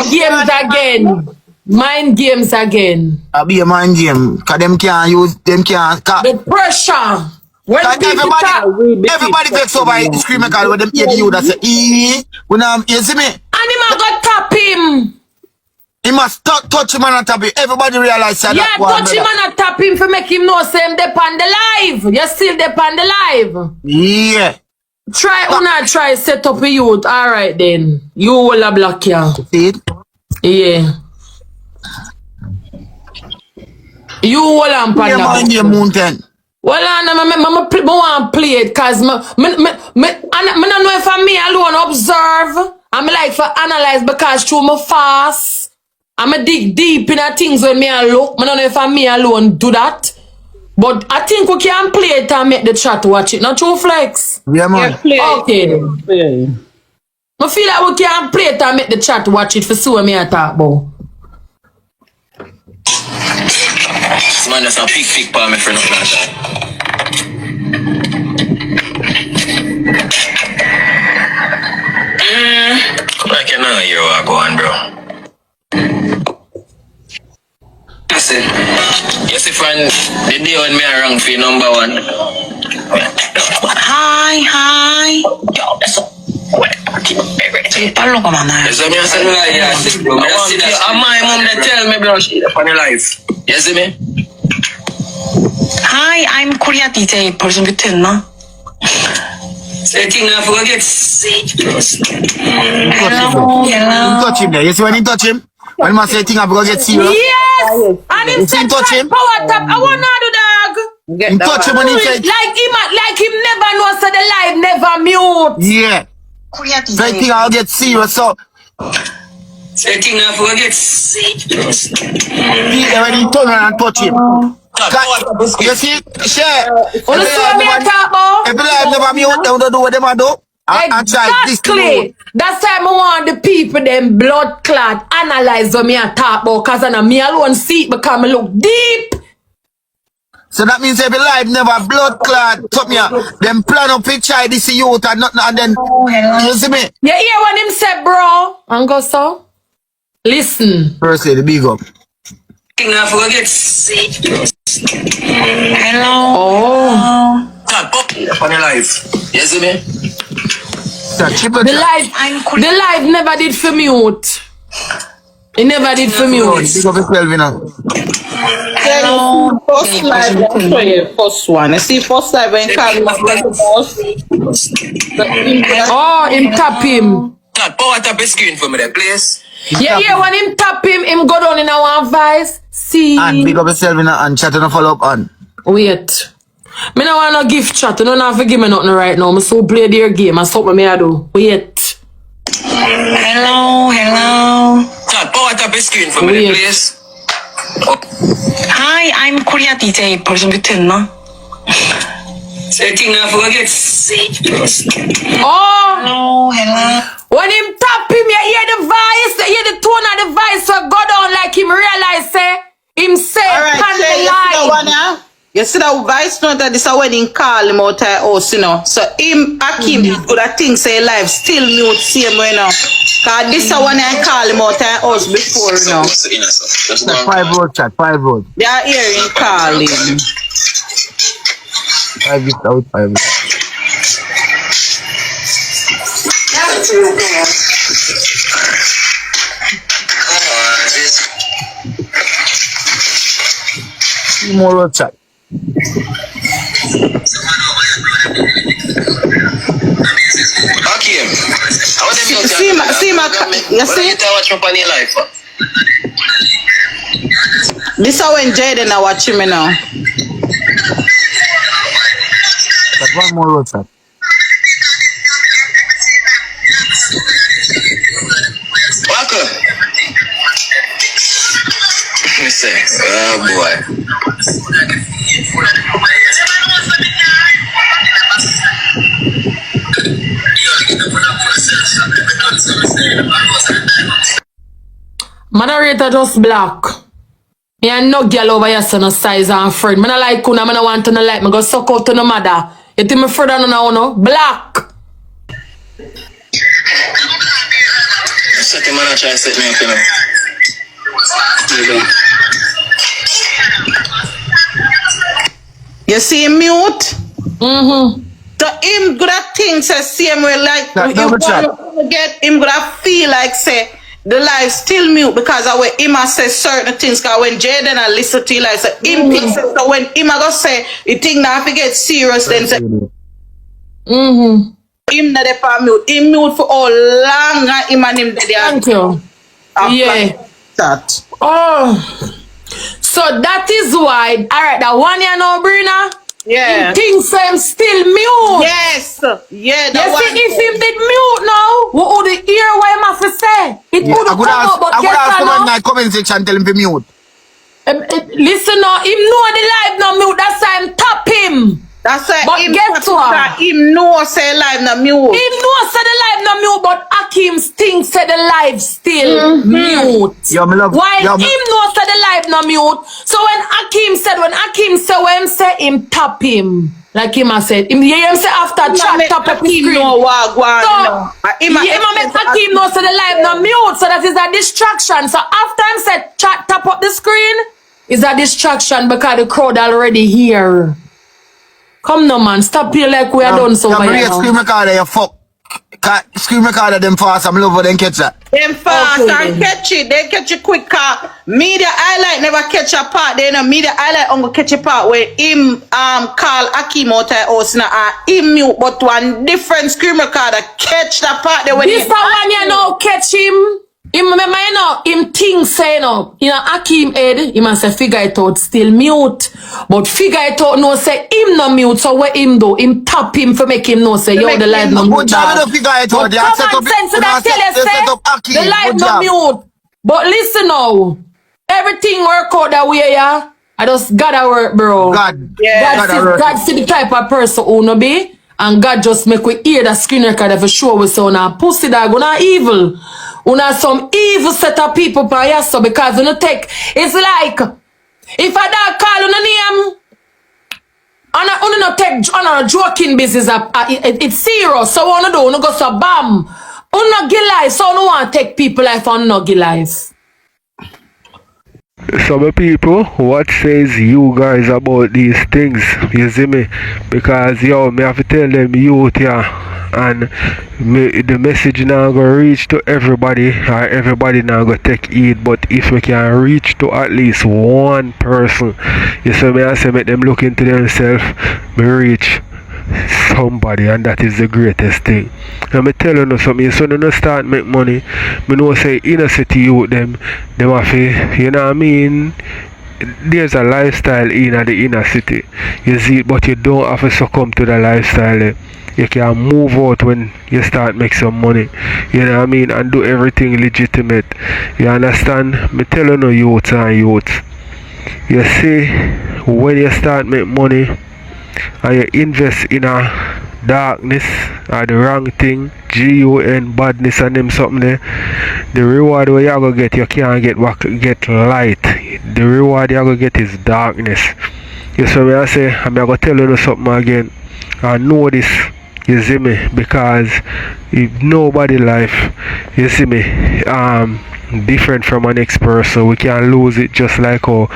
games again. I be a mind game. Cause them can't use, them can't. The pressure. When Everybody vex over screaming call when them hear you that say, when you see me? And him a go tap him. He must touch him and tap him. Everybody realize that. Yeah, touch him and tap him for make him know say him dep on the live. You still dep on the live. Yeah. Try set up a youth. Alright then. You will a block ya. See it? Yeah. You will am pan Yeah, mind game mountain. well, I want to play it because I don't know if I'm me alone observe. I'm like for analyze because through my fast. I'm a dig deep in the things when me I look. I don't know if I'm me alone do that. But I think we can play it and make the chat watch it. Not true, Flex? Yeah, man. Okay. I feel like we can play it and make the chat watch it for so me I talk about. Man, that's a big palm in front of that. I cannot hear what go on, bro. You see, friend, the day when me I rang for number 1. Hi. Yo, that's a... Palo ka man. You see me, I said, I'm my mom that tell me, bro, she on your life. You see me? Hi, I'm Korea DJ 벌써 뮤트했나? Setting up for get serious. Hello. You touch him there. You see when you touch him? When I say thing, I'm gonna get serious. Yes! And him You see said him touch him? power tap. I wanna do dog. You touch him when he said, Like him never know so the live never mute. yeah. Korea That DJ. thing I'll get serious. So, Setting up for get serious. when he turn around and touch him. You see, share. Wanna see what me a talk about? Every life never mute, they don't do what they want to do. I try this to do. Exactly. That's why I want the people them blood clot analyze what me a talk about, cause I know me alone see it because me look deep. So that means every life never blood clot. Top me, them plan up picture this youth and nothing, and then you see me. You hear what him said, bro? And go so. Listen. Firstly, the big up. Setting up for get serious. Hello. Oh. On your life. You see me? The live never did for mute. It never did for mute. Big up yourself, you know. Hello. First live, I'll show you the first one. You see, first live when Carl was the boss. Oh, him tap him. Power tap the screen for me there, please. Yeah, when him tap him go down in our voice. See. And big up yourself, you know, and chat and follow up on. Wait. Me no want no gift chat. You don't have to give me nothing right now. I so play their game and something me I do. Wait. Hello. Power tap the screen for me there, please. Hi, I'm Korea DJ 벌써 뮤트했나? Setting up for get serious. Oh. Hello. When him tap him, you hear the voice, you hear the tone of the voice so go down like him realize say him say Alright, pan you see the that line. one now? You see that vice note that this is when he call him out of house, you know. So him, Akim, good at things say live, still mute same way now. Cause this is when I call him out of house before, you know. Chat 5 road, chat 5 road. They are hearing calling. 5 is out, 5 is. More road chat. Okay. See my, you see? Watch my funny life. This is when Jayden are watching me now. Chat 1 more road chat. Welcome. Let me say, oh boy. Moderator just black. Me and no girl over here so no size and friend. Me no like una, me no want to no like me go suck out to no mother. You think me friend on no black. Second man I try to set me up, you know. You see him mute? Mm-hmm. So him good at things say same way like That double chat. get him good at feel like say the live still mute because of when him a say certain things cause when Jayden a listen to you like say him thinks so when him a go say you think now if he get serious then say Mm-hmm. him not the for mute. Him mute for all long and him and him there. Thank you. Yeah. That. Oh. So that is why, alright, that one you know, Brina, Yeah. him thinks I'm still mute. Yes. Yeah. You see, if him did mute now, what would the hear what him have to say? It Yeah, would I have could come ask, out, but I could ask guess someone in what? my comment section tell him to mute. Listen now, him know the live now mute, that's why I'm tap him. That's why But him guess what? him know say live na mute. Him know say the live no mute, but Akim think say the live still mute. Yo, me love. While yo, him know say the live no mute. So when Akim said when him say him tap him, like him a said, him hear him say after chat tap up his Him screen. know what go on, So you know. him a make Akim know say the live no mute, so that is a distraction. So after him said chat tap up the screen, is a distraction because the crowd already here. Come no man, stop here like we are done so I'm by real now. scream recorder, you fuck. Screen recorder them fast, I'm love how them catch that. Them fast Okay. and catch it. They catch it quick. Media highlight never catch a part. They know media highlight only catch a part where him call Akim out of house now him mute, but one different screen recorder catch that part there when This the one you know catch him. Him remember you know him thing say no. You know Akim head, he must say figure it out still mute. But figure it out no say him no mute. So what him do? Him tap him for make him know say yo the live no mute. Good job, don't figure it out. But common sense that tell you say the live no mute. But listen now, everything work out that way, yeah. I just gotta work, bro. God, God see the type of person who no be, and God just make we hear that screen recorder for sure we say una pussy dog, una evil. Una some evil set of people for you, so because you take it's like if a dog call una name. Una not take on a joking business. It's serious. So what do? Una go so bam. Una give life. So no want take people life and no give life. Some people, what says you guys about these things? You see me? Because yo, me have to tell them youth yeah. And the message now go reach to everybody, or everybody now go take heed. But if we can reach to at least one person, you see me, I say make them look into themselves, me reach somebody, and that is the greatest thing. And me tell you something, so you start make money, me know say inner city youth them have to, you know what I mean? There's a lifestyle in the inner city, you see, but you don't have to succumb to the lifestyle. You can move out when you start make some money, you know what I mean, and do everything legitimate. You understand? Me tell you youths and youths, you see, when you start make money and you invest in a darkness or the wrong thing, GUN badness and them something there, the reward where you are gonna get, you can't get back, get light. The reward you are gonna get is darkness. You see me I say, I'm gonna tell you something again. I know this, you see me, because if nobody life, you see me, different from a next person, we can lose it just like how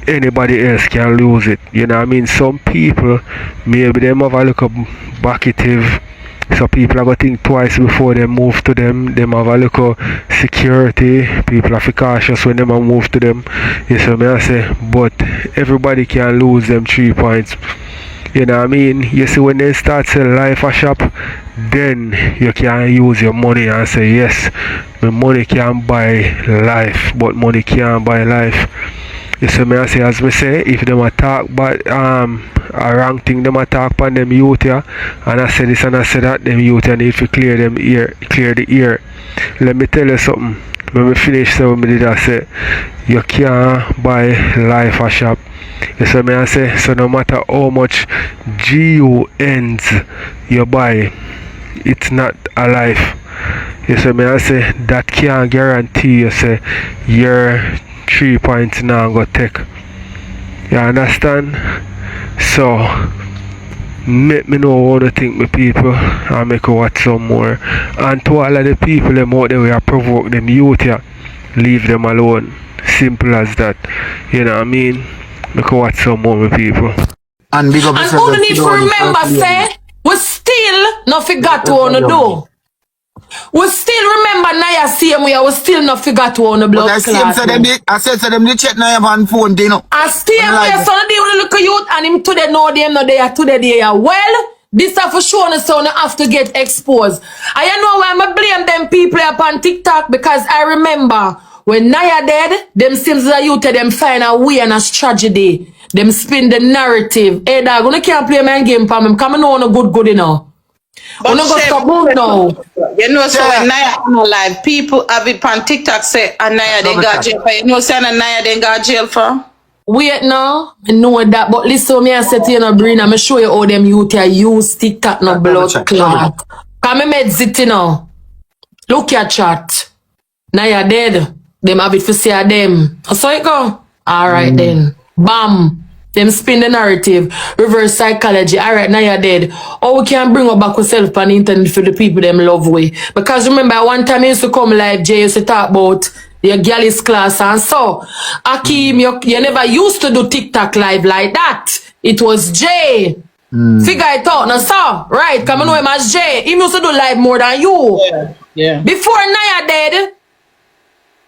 anybody else can lose it. You know what I mean? Some people, maybe them have a look up backative. So people are going to think twice before they move to them. Them have a look at security. People are cautious when they move to them. You see me I say? But everybody can lose them 3 points. You know what I mean? You see, when they start selling life a shop, then you can use your money and say, yes, my money can buy life, but money can't buy life. You see me I say, as me say, if them attack but a wrong thing, them attack on them youth here, and I say this and I say that, them youth need to clear them ear, clear the ear. Let me tell you something. When we finish so we did I say, you can't buy life a shop. You see me I say, so no matter how much GUNs you buy, it's not a life. You see me I say, that can't guarantee you say your 3 points now go take. You understand? So make me know what to think my people and make you watch some more. And to all of the people them out there we are provoke them youth here, leave them alone. Simple as that. You know what I mean? Make you watch some more my people. And big up And only need to remember say we still not forgot what we do. We still remember Naya same way, we still not forgot what on blood clot. I said to them they check Naya on phone, you know. And still way, so they will look at youth and him today know them no they are today they are. Well, this stuff for sure so they have to get exposed. I know why I blame them people upon TikTok, because I remember when Naya dead, them seems that youth them find a way and a strategy. Them spin the narrative. Hey dog, you can't play my game for me. Because I know no good you know. But You go stop now. you know, so when Naya on live, people have it on TikTok say, and Naya they got jail for. You know, say Naya they got jail for. Wait now, I know that, but listen, me I say to you no brain, I'm show you how them youth use TikTok no blood clot. Come me med zit now. Look your chat. Naya dead. Them have it for say them. So it go. Alright then. Bam. Them spin the narrative, reverse psychology. Alright, now you're dead. Or we can bring her back herself on the internet for the people them love way. Because remember, one time you used to come live, Jay used to talk about your girlies class and so. Akim, you never used to do TikTok live like that. It was Jay Figure it out now, so right? Come on, know him as Jay. He used to do live more than you. Yeah. Before Naya dead,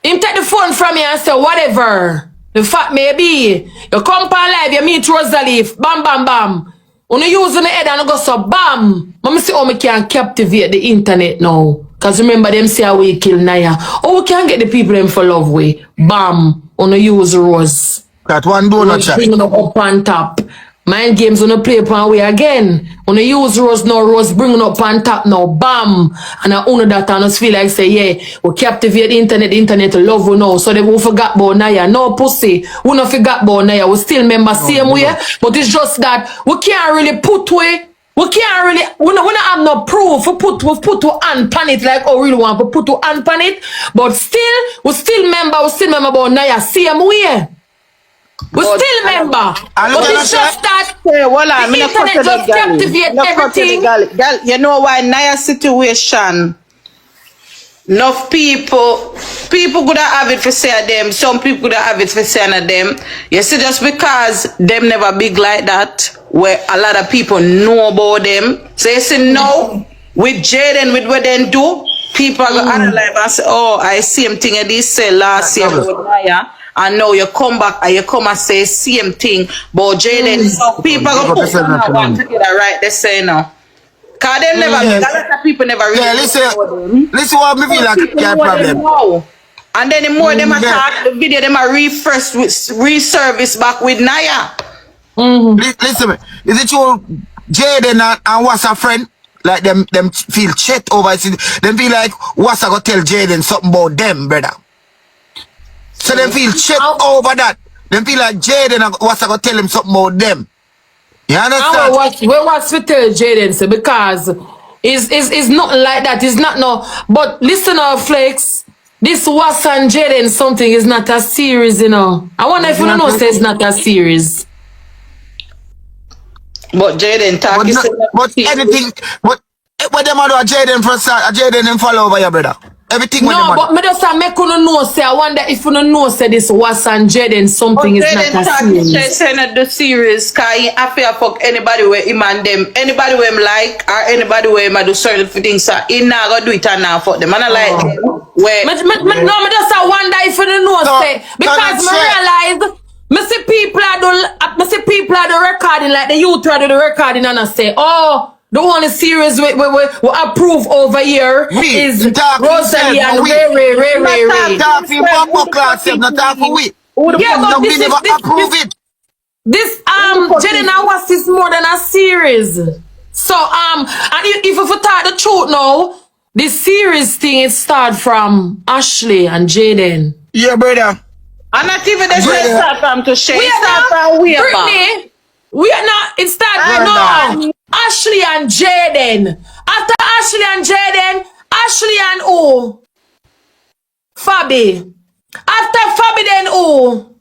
him take the phone from you and say whatever the fact may be. You come on live, you meet Rosealee, bam bam bam. When you use on the head and you go so bam. Mama see how me can captivate the internet now. Cause remember them say how we kill Naya. Oh, we can get the people them for love way. Bam. When you use Rose. That one donut shop. Bring it up on top. Mind games on the play upon way again. When you use Rose now, Rose bring it up on top now. Bam. And I own that and us feel like say, yeah, we captivate the internet to love you now. So they will forget about Naya. No pussy. We not forget about Naya. We still remember same way. But it's just that we can't really put way. We can't really, we don't have no proof. We put to hand pan it like oh really want to put to hand pan it. But still, we still remember about Naya same way. We still remember. But it's just that the internet just captivate everything. Girl, you know why Naya situation? Enough people could have it for say them. Some people could have it for saying them. You see, just because them never big like that, where a lot of people know about them. So you see now, with Jayden, with what they do, people are going to analyze and say, oh, I see him thing and this say last year about Naya. And now you come back and you come and say same thing about Jayden. So people are going to put one together right they say now. Cause them never, a lot of people never really listen what me feel like your problem. And then the more them attack the video, them are resurface back with Naya. Listen, is it true Jayden and what's a friend? Like them feel chat over it. Them feel like what's I gonna tell Jayden something about them, brother. So them feel chat over that. Them feel like Jayden and what's I gonna tell him something about them. You understand? What's to tell Jayden so because it's not like that. It's not no. But listen, Flex. This was and Jayden something is not a series, you know. I wonder if you don't know say it's not a series. But Jayden talk but anything what them do a Jayden for start, a Jayden them follow over your brother. Everything no, but me just make you know say I wonder if you don't know say this was and Jayden something is not a series. Jayden say not the series cause he after fuck anybody where him and them, anybody where him like or anybody where him do certain things so he not gonna do it and now fuck them. And I like them where no, me just wonder if you don't know say because me realize me see people are the recording like the youth are the recording and I say oh the only series we approve over here is Rosealee and Ray. Talking about class, not talking for we. Yeah, but we never approve it. This Jayden was is more than a series. So and if you talk the truth now, this series thing it start from Ashley and Jayden. Yeah, brother. And not even the start from to share. It start from way Brittany, we are not. It start no. Ashley and Jayden. After Ashley and Jayden, Ashley and who? Fabi. After Fabi then who?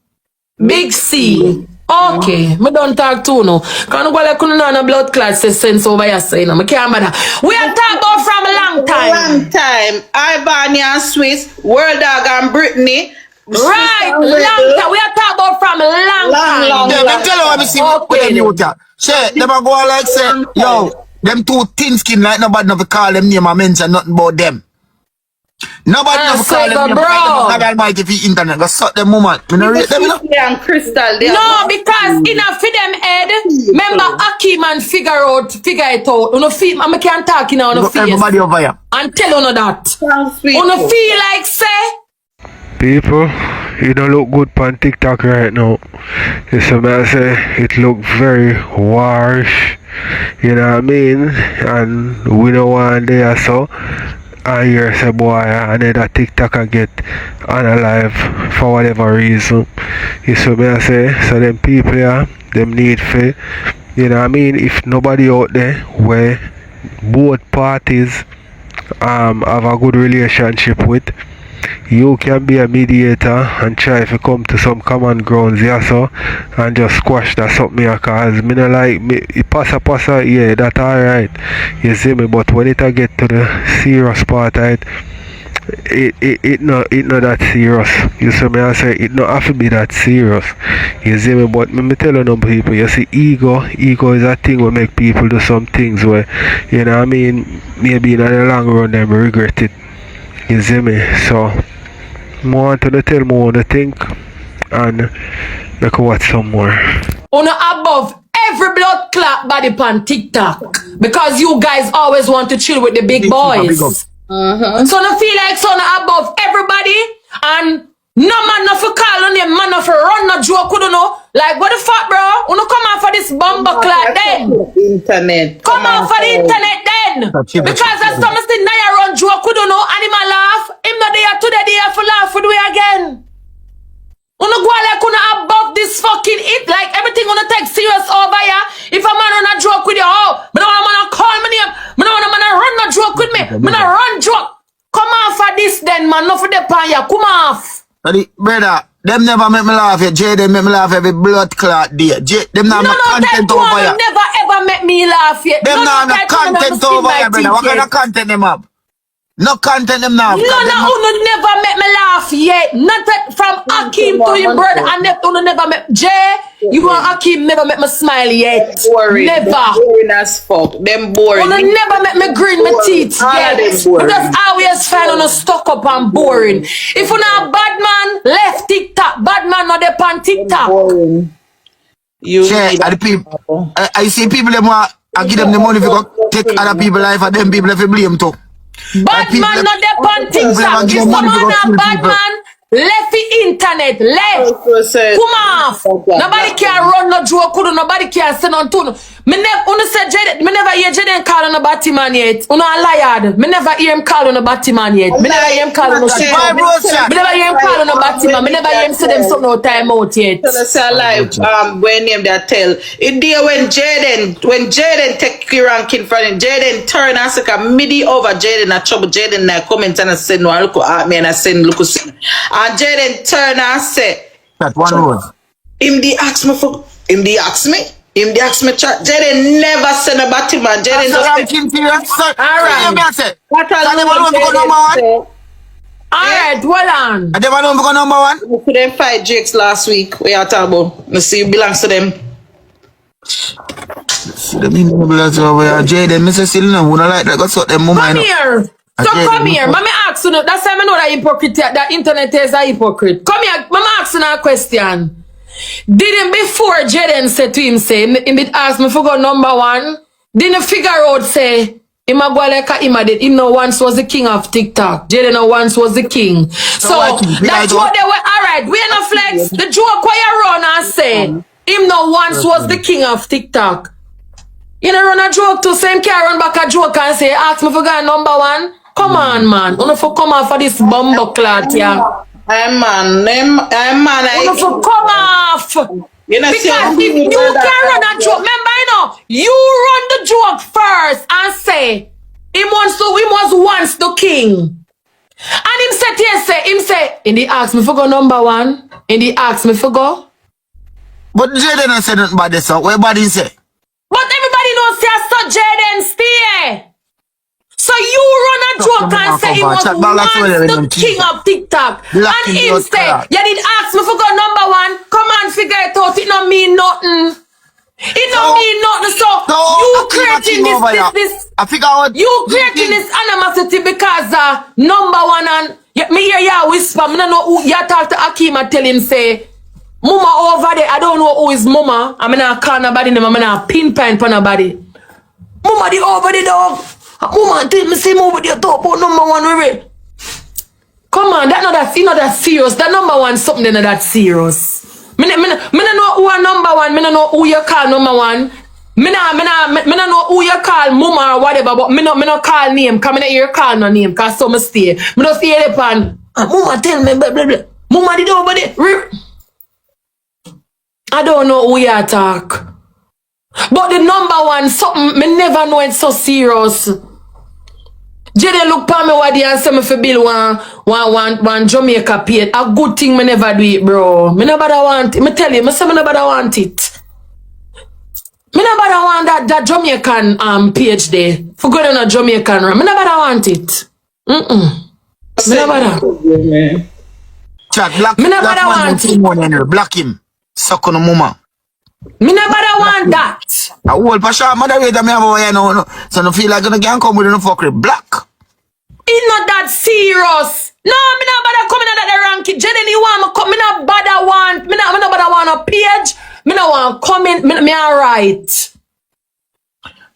Big C. Okay, me don't talk to no. Can't go like no blood clot sense over here saying no. Me can't bother. We are talking about from a long time. Long time. Ivany and Swiss, World Dog and Brittany. Right, long time. We are talking about from a long time. Them tell you what me see with them youth. Say, them a go like say, yo, them two thin skin like nobody never call them name and mention nothing about them. Nobody never call them name. God Almighty for the internet. Go suck them woman. Me no rate them, you know? And Crystal, no, because in a for them head, remember Akim and figure it out. You know, feel, I can't talk in on the face. Everybody over here. And tell you that. You know, feel like say. People, you don't look good on TikTok right now. It's a man say it look very harsh. You know what I mean? And we don't want there so. And you say boy, another TikToker get unalive for whatever reason. You see me I say, so them people here, them need for, you know what I mean? If nobody out there where both parties have a good relationship with, you can be a mediator and try to come to some common grounds, yeah, so, and just squash that something here, cause me not like, me, passa, yeah, that alright, you see me, but when it get to the serious part, right, it not that serious. You see me I say it not have to be that serious. You see me, but me tell you no people, you see ego is a thing will make people do some things where, you know what I mean, maybe in the long run them regret it. You see me? So I want to tell me what to think and make watch some more. On above every blood clot body pan TikTok because you guys always want to chill with the big boys. So I feel like so above everybody and no man no for call on them man no for run no joke you know like what the fuck bro you come out for this bumble clot then internet come out for the internet then because as some thing now you run joke you know animal laugh him not there today there for laugh with we again. Uno go like uno above this fucking it like everything uno take serious over here. If a man run a joke with you, oh, me don't want a man to call me name. Me don't want a man to run a joke with me. Me don't run joke. Come off for this then, man. No for the pan ya. Come off. Brother, them never make me laugh yet. Jayden make me laugh every blood clot day. Them not make content over here. Never ever make me laugh yet. Them not content over here, brother. What kind of content them have? No content them now. No, never make me laugh yet. Not that from Akeem to your brother. And never make Jay. You and Akeem never make me smile yet. Boring. Never. Boring as fuck. Them boring. You never make me grin my teeth yet. Because always find on stuck up and boring. If you not bad man left TikTok, bad man not there on TikTok. Boring. The people. I see people them want I give them the money for take other people life and them people if you blame too. Bad man not there on TikTok. Just come on a bad man left the internet. Left. Come off. Nobody can run no joke. Nobody can say no tune. Me never hear Jayden call on a batty man yet. Uno a liar. Me never hear him call on a batty man yet. Me never hear him call on a batty man. Me never hear him call on a batty man. Me never hear him say them some no time out yet. Tell us alive, when name that tell. It there when Jayden take your ranking from him, Jayden turn and say a midi over Jayden a trouble. Jayden na comment and I say no, I look at me and I say look at me. And Jayden turn and say that one was. Him the ask me chat. Jayden never send a batty man. Jayden just alright. Alright, well on. I never know we go number one. We couldn't fight Jakes last week. We are talking about. Let's see, it belongs to them. See them in the belongs to Jayden. Mr. Silna, who don't like that, got sort them mama. Come here. So come here. Mama ask you. That's why I know that hypocrite. That internet is a hypocrite. Come here. Mama ask you a question. Didn't before Jayden said to him, say, him did ask me for go number one. Didn't figure out, say, him a go like him did. Him no once was the king of TikTok. Jayden no once was the king. So that's what they were. Alright, we no flex. The joke where you run and say, him no once was the king of TikTok. You know run a joke to same can run back a joke and say, ask me for go number one. Come on, man. You know for come on for this bumbo clot, yeah. I'm man. You know for come off. You know, because if you can run a joke, remember, you know, you run the joke first and say, him was once the king. And him said, yes, him say, and he asked me for go number one, and he asked me for go. But Jayden not say nothing about this, so what body say? But everybody knows say, so Jayden stay. So you run a joke and say he was once the king of TikTok. And him say, you did ask me for go number one. Come on, figure it out. It don't mean nothing. It don't mean nothing. So you creating this I figure out you creating this animosity because number one and me hear you whisper. Me don't know who you talk to Akeem and tell him say, Mama over there. I don't know who is Mama. I'm not call nobody name. I'm not pinpoint for nobody. Mama the over the dog. Mama tell me say over there talk about number one really. Come on, that not that serious. That number one something that not that serious. Me don't know who are number one. Me don't know who you call number one. Me don't know who you call Mama or whatever. But me no call name. Cause me not hear call no name. Cause so me stay. Me just hear the pan. Mama tell me blah blah blah. Mama did over there. I don't know who you talk. But the number one something me never know it's so serious. Jayden look pa me what and say me for bill one Jamaica paid. A good thing me never do it, bro. Me never want it. Me tell you, me say me never want it. Me never want that Jamaican page there. For going on a Jamaican run. Me never want it. Me no bother. Chat, black Me no black bother man want them money in here. Black him. Suck on the mama. Me no bother want that. A whole pasha moderator me have over here now. So no feel like gonna get come with no fuckery. Black. It's not that serious. No, me not bother coming out of the ranking. Jayden, you want me come? Me not bother want. Me not bother want a page. Me not want comment. Me alright.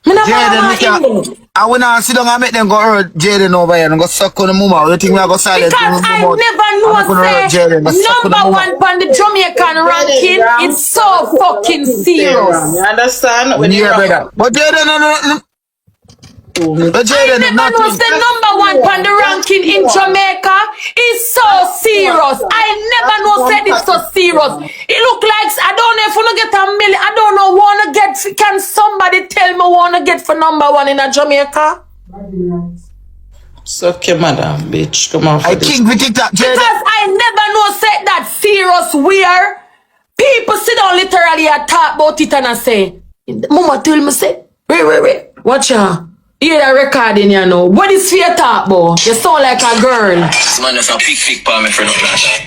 Me not bother want email. I when I sit down and make them go hurt Jayden over here and go suck on the mama. You think me I go silent? Because I never know say number one on the Jamaican ranking is so fucking serious. You understand? When Yeah, brother. But Jayden, no. I never know the number one on the ranking in Jamaica is so serious. I never know said it's so serious. It look like I don't know if we get a million. I don't know wanna get. Can somebody tell me wanna get for number one in a Jamaica? Suck your mother, bitch. Come on. I think we think that Jayden. Because I never know said that serious where people sit down literally and talk about it and I say, Mama tell me say, wait. Watch ya. Hear that recording, you know. What is fear talk about? You sound like a girl. This man is a pick palm for no clash.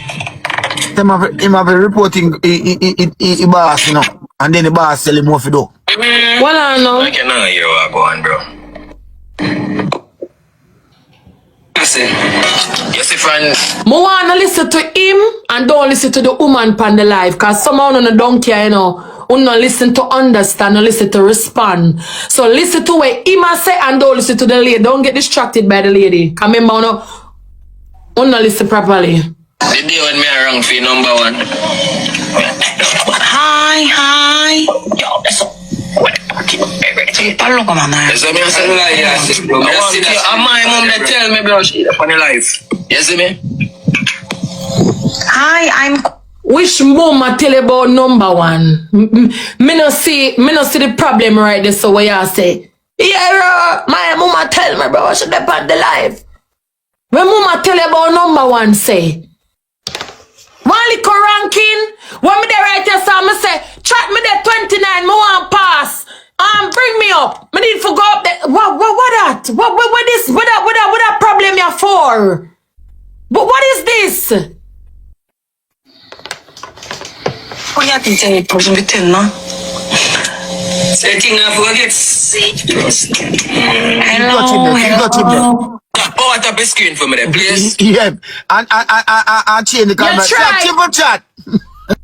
Him have a reporting he boss, you know. And then the boss tell him what to do. Well, I know. I cannot hear what go on, bro. You see, friend. I want to listen to him and don't listen to the woman pan the live. Because someone on the donkey, you know. Not listen to understand, not listen to respond. So listen to what him say and don't listen to the lady. Don't get distracted by the lady. Come remember, not listen properly. The day when me around for number one. Hi. Yo, that's all. Palo ka mama. That's what me say like yes. My mom they tell me bro she up on the life. You see me? Hi, I'm Which mama tell you about number one? Me no see the problem right there. So what you say? Yeah, my mama tell me, bro, I should be on the live. When mama tell you about number one, say. One little ranking. When me there right there, so me say, track me there 29, me want pass. Bring me up. Me need to go up there. What that? What that problem you for? But what is this? Kuya DJ person bitin na. Setting up for get Hello. Oh, tap a screen for me there, please. Yeah. And change the camera. Chat.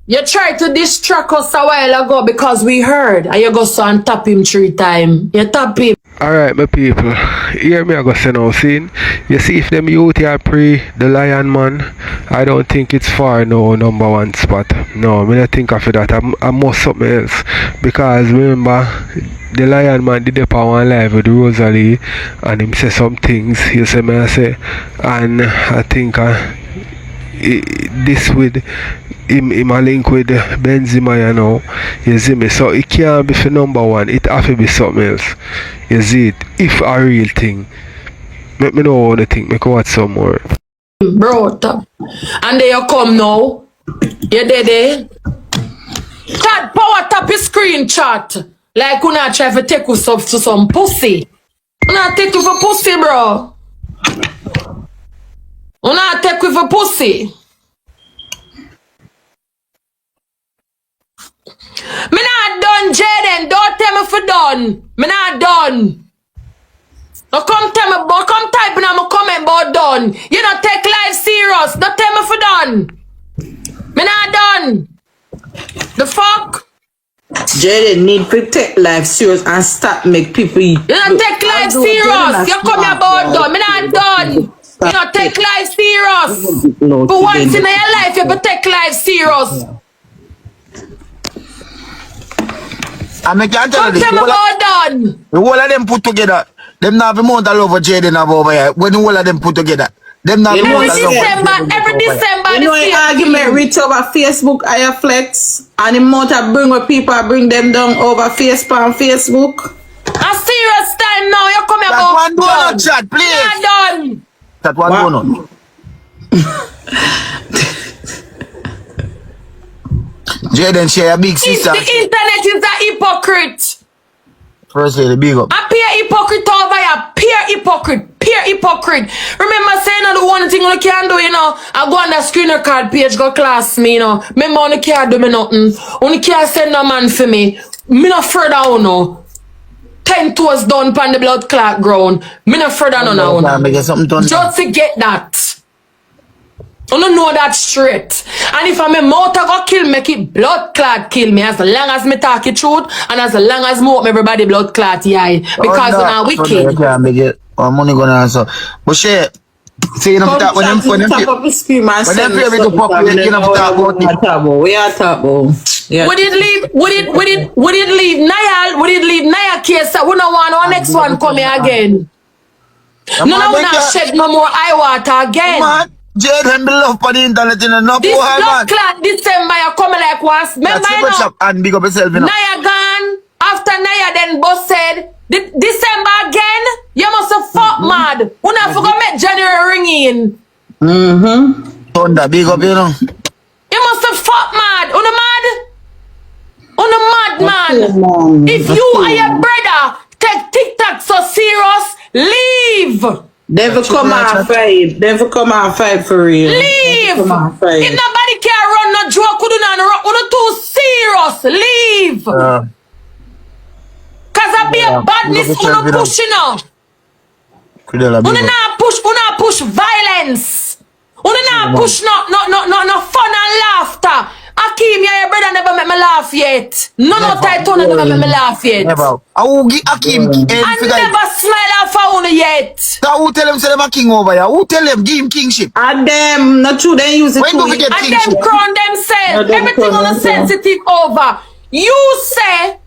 You tried to distract us a while ago because we heard. And you go so and tap him 3 times. You tap him. Alright, my people, hear me I go say now, scene. You see if them youth here pre the lion man, I don't think it's far no number one spot. No, I don't think of that. I must something else. Because remember, the lion man did up on one live with Rosealee and him say some things, you see me I say, and I think this with him a link with Benzema, you know, you see me, so it can't be for number one, it have to be something else, you see it, if a real thing. Make me know what you think, make me watch some more. Bro, and there you come now. You there? Chat, power tap your screen, chat. Like you not try to take us up to some pussy. You not take you for pussy, bro. You not take you for pussy. Me not done, Jayden. Don't tell me for done. Me not done. No come tell me, but come type in my comment about done. You don't take life serious. Don't tell me for done. Me not done. The fuck? Jayden need to take life serious and stop make people. You don't take life serious. You come here about done. Me not done. You don't take life serious. But once in your life, you have to take life serious. I make you tell you this. The whole of them put together. Them not have amount of love for Jayden have over here. When the whole of them put together. Them not every December, you know the argument reach over Facebook, I flex. And the amount of bring where people bring them down over Facebook and Facebook. A serious time now. You come here that about one donut, chat, please. Not done. That one donut. Jayden share a big sister. The internet is a hypocrite. First lady, big up. A pure hypocrite over here. Pure hypocrite. Pure hypocrite. Remember saying the one thing you can do, you know, I go on the screen record page, go class me, you know. Remember you can't do me nothing. You can't send no man for me. Me not further, you know. 10 toes down pan the blood clot ground. Me not further no now. Just to get that. You don't know that straight. And if I'm a mouth go kill, make it blood clot kill me. As long as me talk it truth and as long as me hope everybody blood clot yeah. Because you're not wicked. Money gonna answer. But shit. See, you know that when them play to populate, you know talk about we are talk about. Yeah. Would it leave Naya? Would it leave Naya case? We don't want our next one come here again. No, we not shed no more eye water again. Man, Jayden be love for the internet in enough. This blood clot December you come like once. Remember you know? And big up yourself, you know. Naya gone. After Naya then boss said December again. You must have fuck mad. We not forgot make January ring in. Thunder, big up, you know. You must have fuck mad. On a mad? On a mad man. If you and your brother take TikTok so serious, leave. Never come on fight. Never come on fight for real. Leave. If nobody can run no joke, you don't too serious. Leave. Cause I be a badness, you don't push, you know. You not push violence. You not push no fun and laughter. Akeem, your brother never make me laugh yet. No title never make me laugh yet. Never. Akeem, I never smile off on yet. So who tell them say them a king over here? Who tell them give him kingship? And them, not true, they use it when to do we get and kingship? them crown themselves. Everything on a sensitive over. You say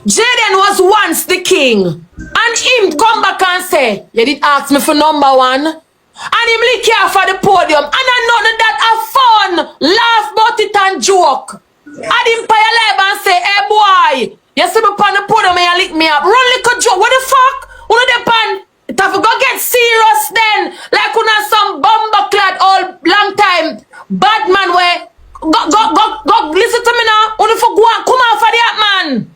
Jayden was once the king. And him come back and say, you did ask me for number one. And him lick here for the podium. And I know that a fun, laugh about it and joke. And him pay a live and say, hey boy, you see me on the podium and you lick me up. Run like a joke. What the fuck? Who the pan? It have to go get serious then. Like you know some bomber clad all long time. Bad man where go listen to me now. Only for go on, come on for that man.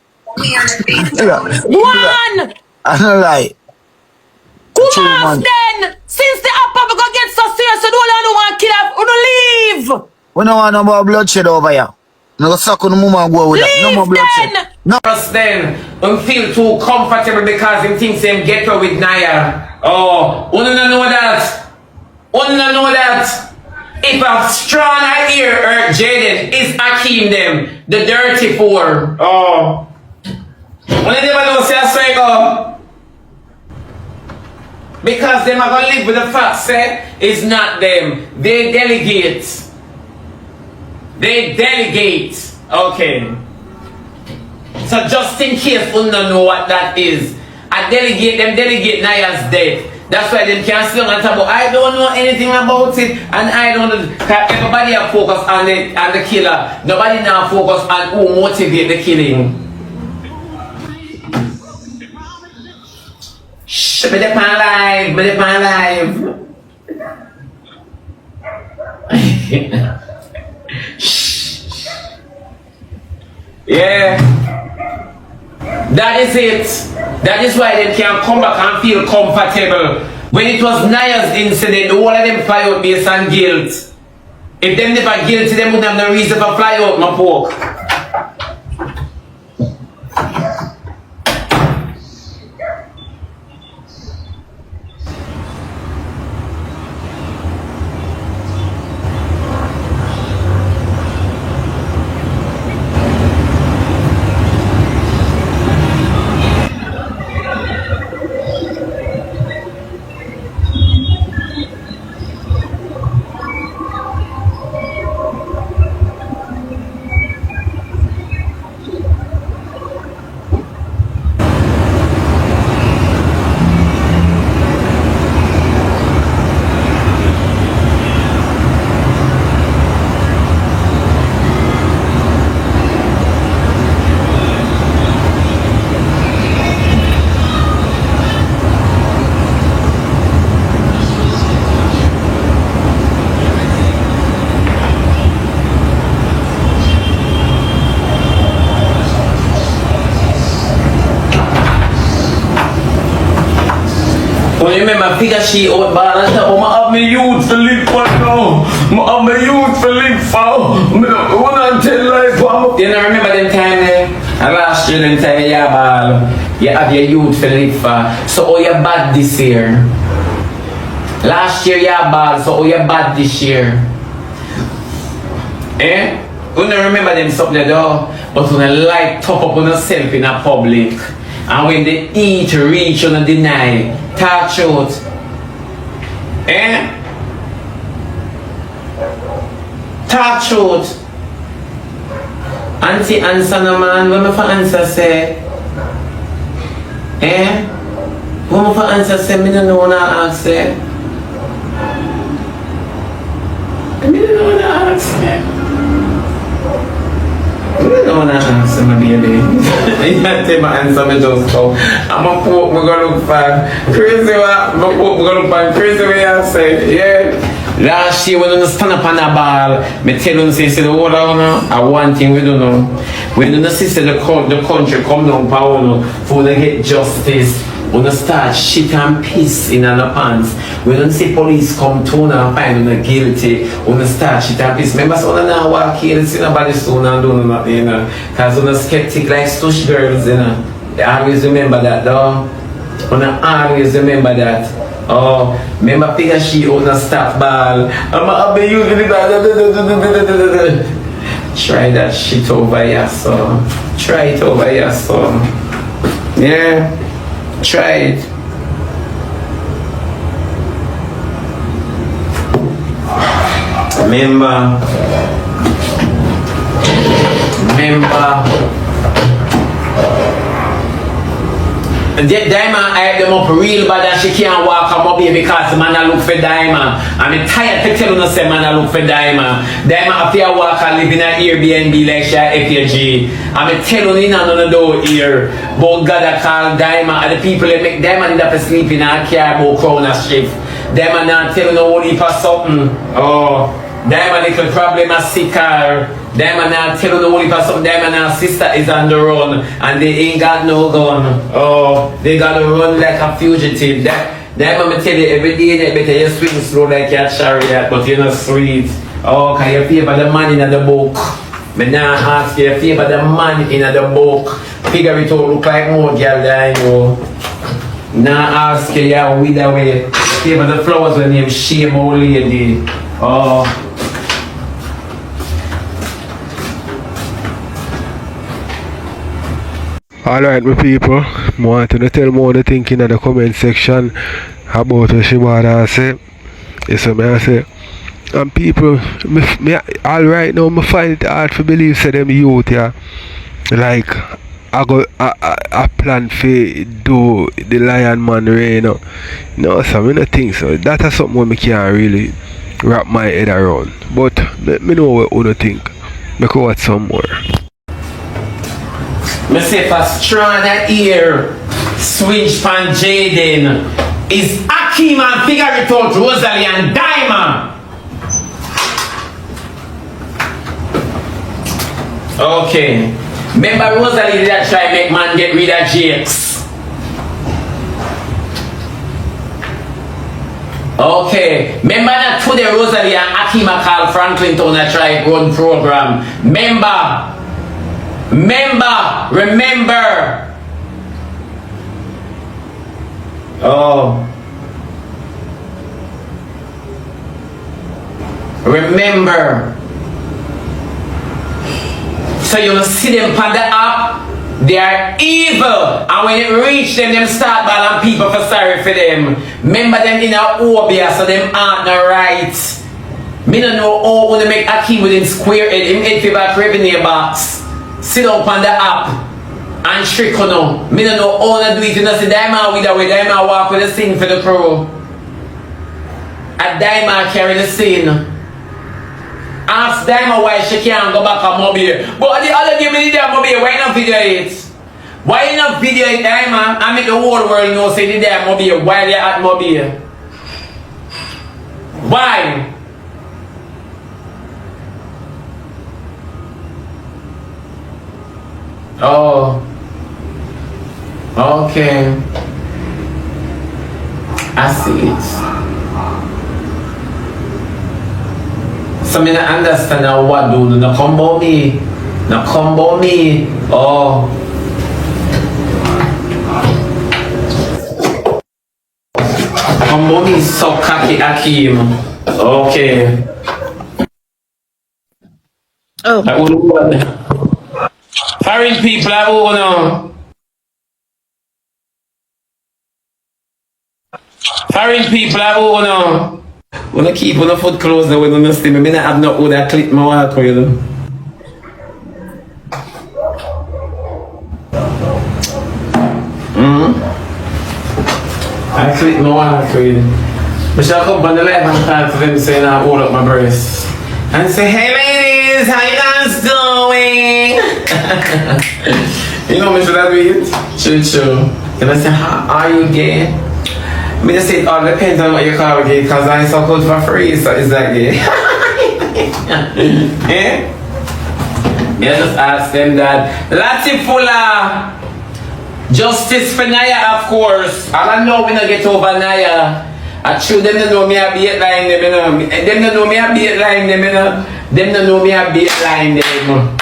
Go on. I don't lie. Come on then. Since the upper we go get so serious, so don't want to kill up. We don't leave. We don't want no more bloodshed over here. No go suck on the mama and go with that. No more bloodshed. No. Just then, feel too comfortable because him thinks him get her with Naya. Oh, you don't know that. You don't know that. If a strong ear hurt Jayden, it's Akeem them, the dirty four. Oh. When they never know, say I swear go. Because them are gonna live with the fact say it's not them. They delegate. They delegate. Okay. So just in case you don't know what that is, I delegate Naya's death. That's why they can't sit and talk about I don't know anything about it and I don't know. Everybody are focused on the killer. Nobody now focus on who motivate the killing. Shh, be the pan live. Shh. Yeah. That is it. That is why they can come back and feel comfortable. When it was Naya's incident, all of them fly out based on guilt. If them never guilty, they wouldn't have no reason to fly out my pork. When you remember figure she out ball and stuff, I have my youth to live for now. I have my youth to live for. I want to tell life. You know, remember them time there? And last year, them time you ball. You have your youth to live for. So how you bad this year? Last year you ball, so how you bad this year? Eh? You don't remember them something though, but when you like top up on yourself in a public, and when they eat, reach, and deny, talk truth. Eh? Talk truth. Auntie answer no man, when me for answer say? Eh? When me for answer say, me don't know what I ask say. Me don't know what I ask say. I don't want to answer my baby. I can't take my answer, me just go. I'm a pope, we're going to look for crazy what? I'm a pope, we're going to look for crazy way I say. Yeah. Last year when you stand up on a ball, me tell you say the whole I one thing we don't know. When you see the country come down power for to get justice, when you start shit and piss in our pants, when you see police come to and find you guilty, when you start shit and piss. Remember so now walk here and see nobody soon and do nothing, you know. Cause when you skeptic like stush girls, you know. They always remember that though. When you always remember that. Oh, remember figure she out a stop ball. I'm a you try that shit over here, so try it over here, so yeah, try it. Remember Diamond hype them up real bad and she can't walk up up here because the man a look for Diamond. I'm tired to tell you say man a look for Diamond. Diamond up here walk and live in an Airbnb like she a FAG. I'm telling you none of the door here. But God I call Diamond and the people that make Diamond end up sleep in a car about crown a shift. Diamond not telling no one heap of something. Oh, Diamond little problem a sick car. Diamond now tell you the only person Diamond now sister is on the run and they ain't got no gun. Oh, they gotta run like a fugitive. Diamond me tell you every day that better you swing slow like your chariot, but you're not sweet. Oh, can you favor the man in the book? Me now ask you favor the man in the book. Figure it out look like more girl than you. Now ask you yeah with the way. Favor the flowers when you shame old lady. Oh. Alright my people, I want to tell more the thinking in the comment section about what Shebada say. Yes, I say. And people, me alright now, I find it hard to believe say them youth, yeah. Like, I plan to do the Lion Man rain. No, so I don't think so. That is something I can't really wrap my head around. But I know what you think. I can watch some more. Me say for strand ear switch from Jayden is Akeem and figure it out Rosealee and Diamond. Okay. Remember Rosealee did that try make man get rid of Jakes. Okay. Remember that today Rosealee and Akeem call Franklin Town that try run program. Remember. Oh. Remember. So you see them on the app, they are evil. And when it reach them start balling people for sorry for them. Remember them in a obia so them aren't no right. Me don't know how when they make Akeem with him square head, him head back revenue box. Sit up on the app and trick on them. Me don't know how to do it. You know, see Diamond with the way Diamond walk with the scene for the crew. A Diamond carry the scene. Ask Diamond why she can't go back on mobile. But the other day we did that mobile, why not video it? Why not video it, Diamond? I make the whole world know say they there mobile while you're at mobile. Why? Oh, okay. I see it. So me not understand now what do. No combo me. No combo me. Oh. Combo me so cocky Akim. Okay. Oh. Foreign people I won't know. Foreign people I won't know. Wanna keep on the foot closed when you see me. I not have no other clip my walk for you. I clip my walk for you. I shall come on the left and talk to them saying I hold up my breast. And say, hey ladies, how you guys doing? You know me should I do it? True. And I say, how are you gay? Me just say it all depends on what you call gay, because I'm so good for free, so is that gay? Eh? Yeah, just ask them that. Latifula, justice for Naya, of course. All I know when I get over Naya. I true them don't know me a beat line them, you know. Them don't know me a beat line them, you know. Them don't know me a beat line them.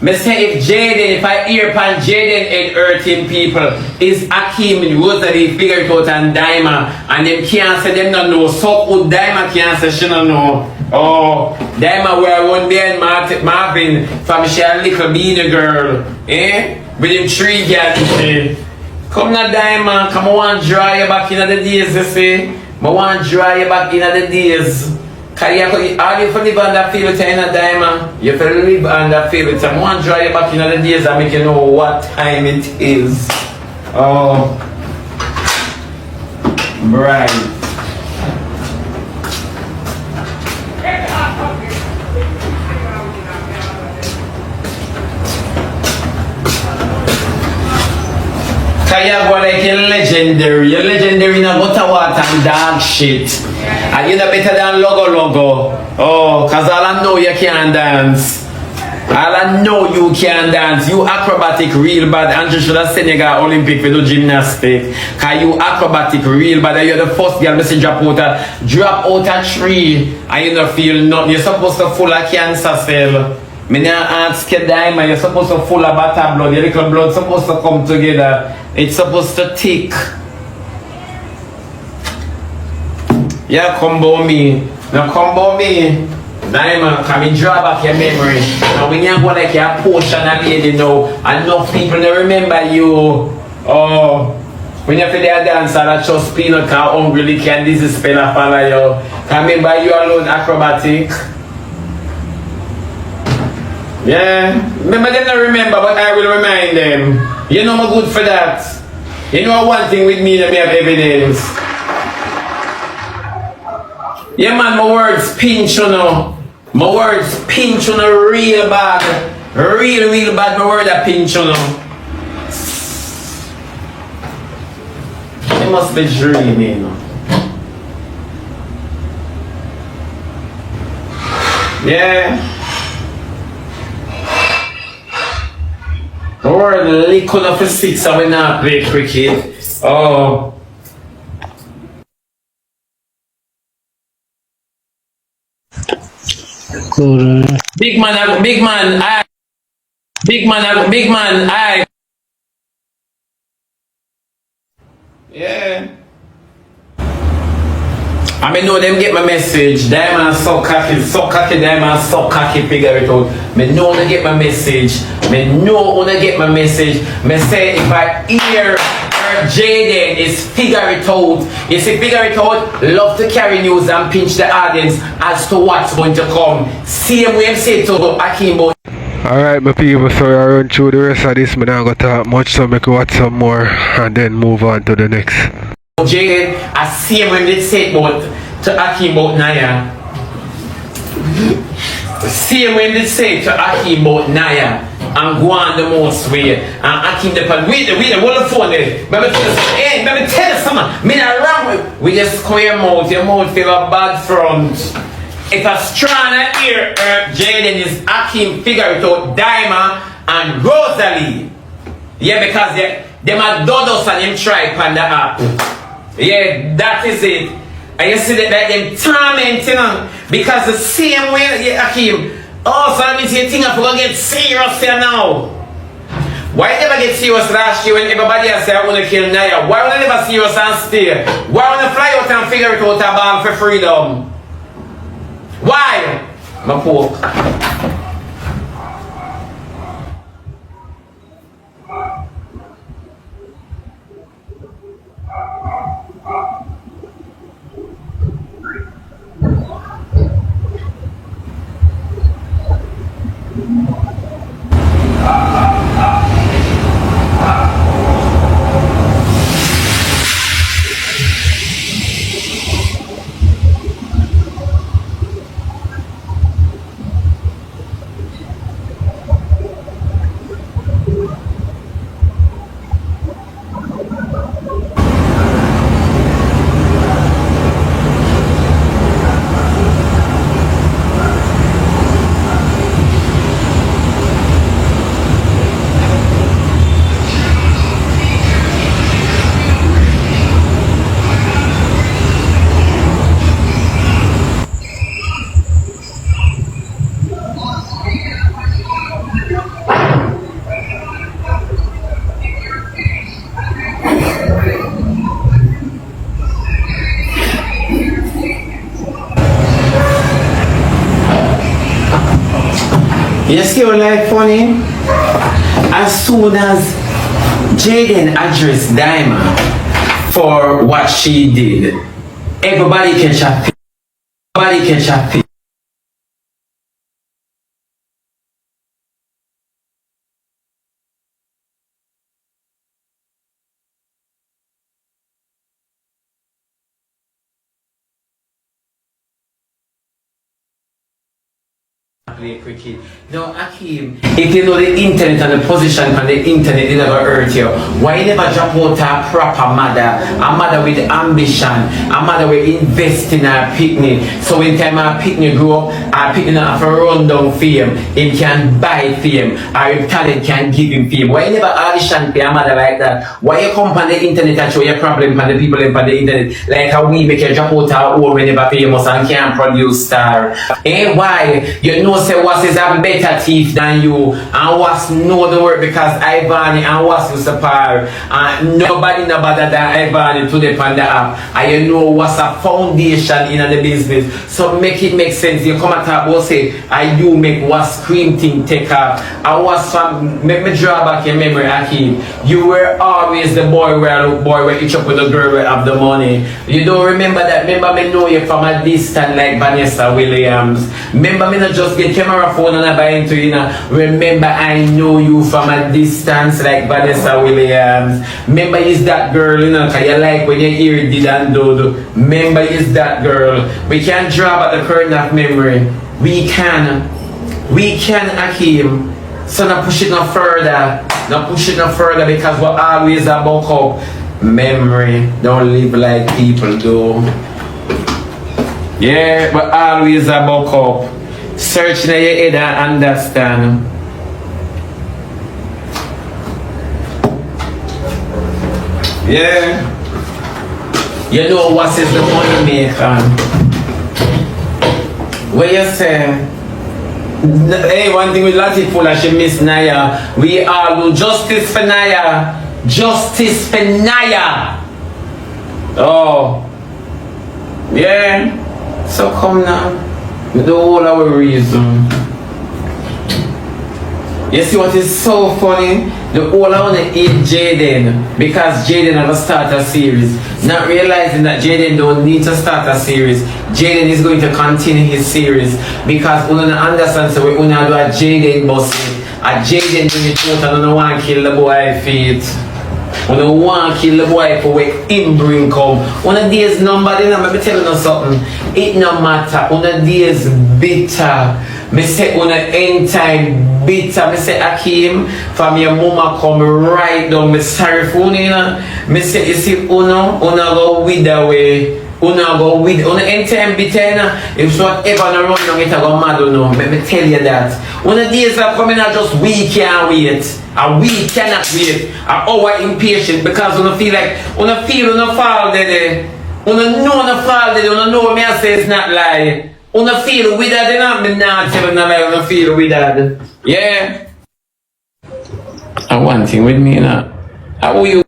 Me say if Jayden, if I hear upon Jayden and hurting people, is Akim, Rosealee, figure it out and Daima, and them can't say them don't know. So good Daima can't say she don't know. Oh, Daima where one day and Marvin from she a little beanie girl, eh? With them 3 girls, eh? Come now, Daima, come on, dry you back in the days, you see. I want dry you back in the days. Cause you have to live on that field in a Daima. You have to live on that field. I want dry you back in the days and make you know what time it is. Oh. Right. You're like you're legendary in a butter water and dog shit. And you're better than logo. Oh, cause all I know you can dance. All I know you can dance. You acrobatic real bad. Andrew should have sent you got Olympic for do gymnastic. Cause you acrobatic real bad. You're the first girl to drop out a tree and you don't feel nothing. You're supposed to full of cancer cell. Me not ask you Daima, you're supposed to full of butter blood. Your little blood supposed to come together. It's supposed to tick. Yeah, combo me. Now combo me. Daima, come and draw back your memory. Now when you go like you're a portion of lady now, enough people don't remember you. Oh, when you feel their dancer that just peanut can hungry can this is spell a follow you. Can remember you alone acrobatic. Yeah, remember them not remember, but I will remind them. You know I'm good for that. You know one thing with me that me have evidence. Yeah man, my words pinch you know. My words pinch you know real bad. Real bad, my word that pinch you know. You must be dreaming you know. Yeah. Or the liquid of a 6 and we not play cricket. Oh. Cool. Big man, I. Yeah. I mean, know them get my message. Diamond so cocky, diamond so cocky, figure it out. Me know they get my message. Me know when I get my message. Me say if I hear Jayden is figure it out. You see, figure it out, love to carry news and pinch the audience as to what's going to come. Same way I say to Akim. Alright my people, so I run through the rest of this. I'm not going to talk much, so make you watch some more and then move on to the next. Jayden, I see him when they say about to Akim about Naya. See him when they say to Akim about Naya and go on the most way. And Akim the pan, wait, hold the phone there. Let me tell you something. Me not wrong with your square mouth. Your mouth feel a bad front. If a strong ear Jayden is Akim figure it out, Daima and Rosealee. Yeah, because them are dodos and him try on the app. Yeah, that is it. And you see that them tormenting, because the same way, yeah, Akeem, oh, so that means you think I'm going to get serious here now. Why you never get serious last year when everybody else said I want to kill Naya? Why would I never serious and stay? Why would I fly out and figure it out a ball for freedom? Why? My poor. You see what like funny? As soon as Jayden addressed Diamond for what she did, everybody catch a everybody catch a play cricket. No, Akeem, if you know the internet and the position on the internet, it never hurt you. Why you never drop out a proper mother, a mother with ambition, a mother with invest in her picnic? So when time her picnic grow up, her picnic have a run down fame, him can buy fame, or his talent can give him fame. Why you never audition for a mother like that? Why you come on the internet and show your problem on the people on the internet? Like how we make you drop out her hole when you never famous and can't produce star. Eh, why? You know say what is have better teeth than you, and what know the word because Ivany and what is the power, and nobody no better than Ivany to the panda app, and you know what's a foundation in the business. So make it make sense. You come at about say I do make what scream thing take off. I was from make me draw back your memory, Akeem. You were always the boy where each up with the girl where have the money. You don't remember that? Remember me know you from a distance like Vanessa Williams. Remember me not just get camera phone and I buy into you know. Remember I know you from a distance like Vanessa Williams. Remember is that girl, you know, cause you like when you hear did and do. Remember is that girl. We can draw back the curtain of memory. We can Akeem. So now push it no further. Now push it no further because we're always about up. Memory. Don't live like people do. Yeah, but always about up. Search in your head and understand. Yeah. You know what is the money maker. What you say? Hey, one thing with Latiful, she miss Naya. We all do justice for Naya. Justice for Naya. Oh. Yeah. So come now. The whole our reason. You see what is so funny? The whole I want to eat Jayden because Jayden never start a series. Not realizing that Jayden don't need to start a series. Jayden is going to continue his series because we don't understand so we don't do a Jayden boss. A Jayden bring it out and don't want to kill the boy feet. We don't want to kill the boy for where him bring come. One of these number, then I'm telling you something. It no matter. One of these bitter. Me say on the end time bitter. Me say Akeem, from your mama come right down. Me sorry for you know. Me say you see uno go with the way. Una go with una anytime be ten. If whatever no run down, it a go mad. No, let me tell you that. Una days are coming out just we can't wait. And we cannot wait. And our impatient because una feel like una fall there. Una know una fall there. Una know me I say it's not lie. Una feel with that. They not me not tell no lie. Una feel with that. Yeah. And one thing with me now. How you?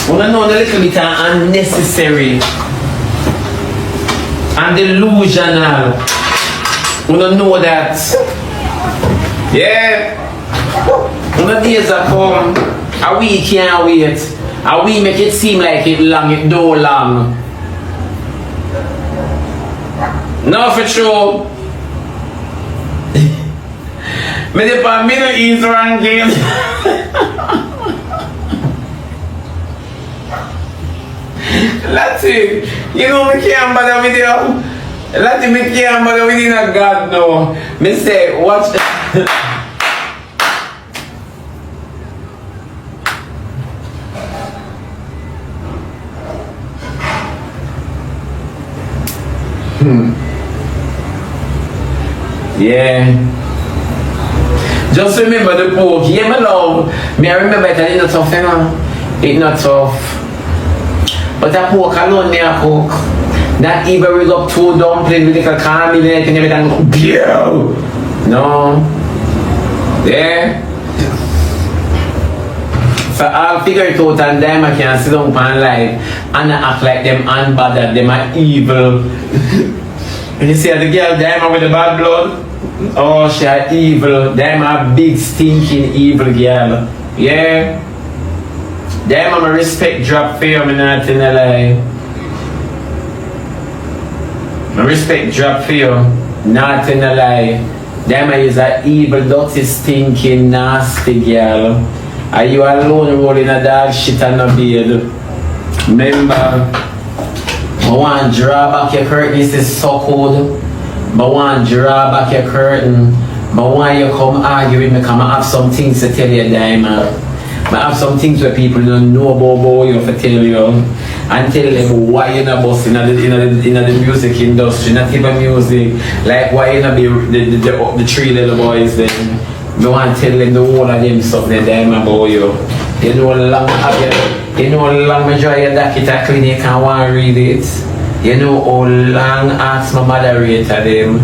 Una know a little bit unnecessary and delusional. Una know that. Yeah. Una days are come. And we can't wait. And we make it seem like it long, it do long. No, for sure. Me dey pa Middle East ranking. Lati, you know me can't bother with you. Lati, me can't bother with you, not God, no. Me say, watch. Yeah. Just remember the pork. Yeah, my love. Me, I remember it, it's not tough, you know. It's not tough. But that pork alone, me a cook. That even rig up 2 dumplings with little caramel in it and everything. No. Yeah. So I'll figure it out and them I can sit down and live and act like them unbothered, them are evil. And you see the girl, them with the bad blood. Oh, she are evil. Them are big stinking evil girl. Yeah. Them I'm a respect drop for you, I'm not in a lie. My respect drop for you, not in a lie. Them is a evil, dirty, stinking, nasty girl. Are you alone rolling a dog shit on a bed? Remember, I want to draw back your curtain, this is so cold. I want to draw back your curtain. I want you to come argue with me because I have some things to tell you, Diamond. I have some things where people don't know about you have to tell you and tell them why you're not boss in the music industry, not even music, like why you're not be the 3 little boys then. I want to tell them the whole of them something them about you. You know how long I try your docket at clinic and want to read it. You know how long ask my moderator them.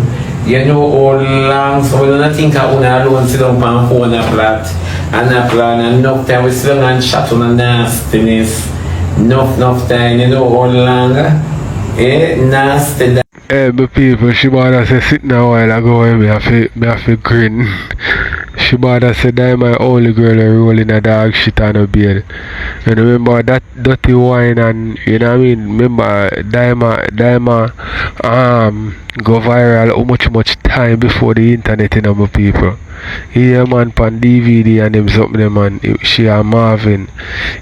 You know how long, so we don't think I want to alone sit down on phone and flat. And a plan and enough time we sit down and chat on a nastiness. Enough time, you know how long. Nasty. Hey, my people, Shebada said sitting a while ago and me have to grin. Shebada said that my only girl rolling a dog shit on her bed. And remember that dirty wine and you know what I mean? Remember Daima go viral how much time before the internet, you know, my people. Yeah man, pan DVD and them something them man, she and Marvin.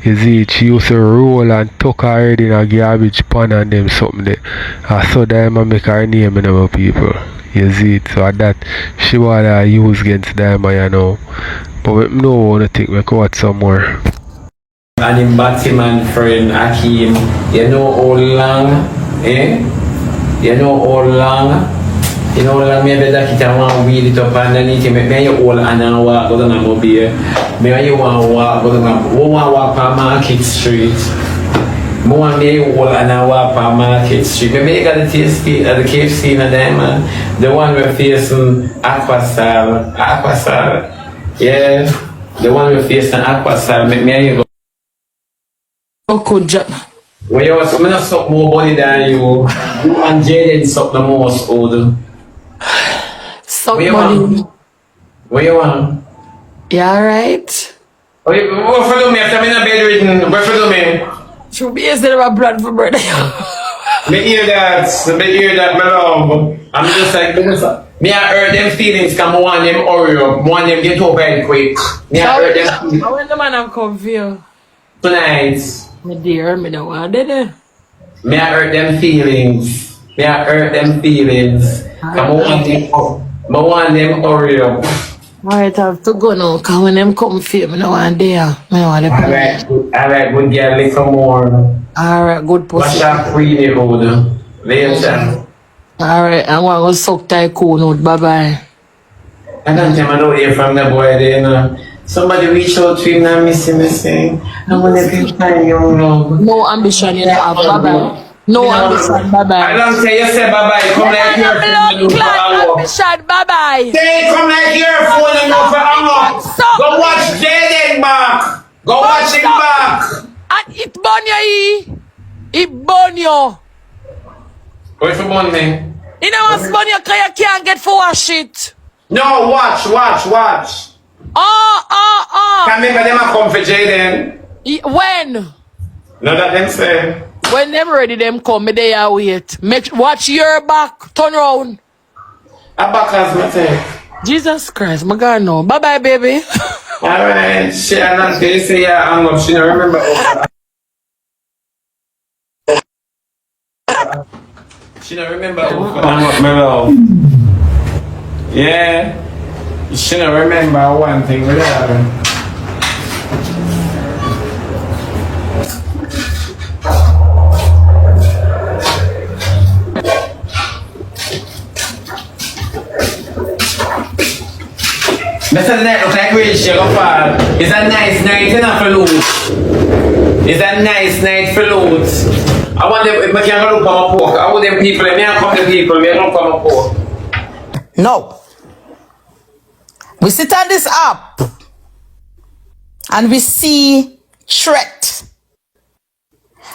You see she used to roll and tuck her head in a garbage pan and them something there. I saw Daima make her name, you know, my people. You see it, so that she wanna use against Daima, you know. But we no wanna think we go out somewhere. And him Batman friend Akeem, you know how long, You know how long? You know, like maybe that kid want to wheel it up underneath him. Maybe you all and walk go down and go beer. Maybe you want to walk go down and walk on Market Street. More maybe you all and walk on Market Street. Maybe you got the TSP at the KFC in the diamond. The one we're facing Aquastar. Yeah. The one we're facing Aquastar. Maybe you go. Oh, good job. Well, you was going to suck more body than you. You and Jayden suck the most old. Suck Where you money. want? Where you want? Yeah, right. Oh, what for do me after me in a bedridden? What for do me? Should be instead of a blood for brother. Me hear that, my love. I'm just like, me I hurt them feelings because I want them hurry up. I want them get over it quick. Me I hurt them feelings. I want the man have come for you. Tonight. My dear, me don't want it. Me I hurt them feelings. Me I hurt them feelings. I want them Oreo. Alright, I have to go now, because when them come for me, I want there. I want them. Alright, good girl, little more. Alright, good pussy. What's that pretty road? Later. Alright, I'm going to go suck tycoon out. Bye-bye. I don't think I don't hear from the boy there. Somebody reach out to him now, missing. I want to find young love. No ambition, you have. Bye-bye. No ambition, bye-bye. I don't say you say bye-bye. Come like your phone and go ambition, bye-bye. Say come like your phone and go for hour. Go watch Jayden back. Go watch him back. And it burn you, it burn you. What's for burn me? You know what's burn you because you can't get for wash it. No, watch. Can remember them a come for Jayden? When? No, that them say. When them ready, them come, me they are wait. Watch your back, turn round. A back as my thing. Jesus Christ, my God, no. Bye-bye, baby. Alright, she and Auntie say hang up, she don't remember. She don't remember. Hang up, my love. Yeah. She don't remember one thing with her. Mr. Night look like real shit of all. It's a nice night enough for loot. It's a nice night for loot. I want them, if I can't look on my pork, I want them people, if I come to people, I don't come on pork. No. We sit on this app and we see threat.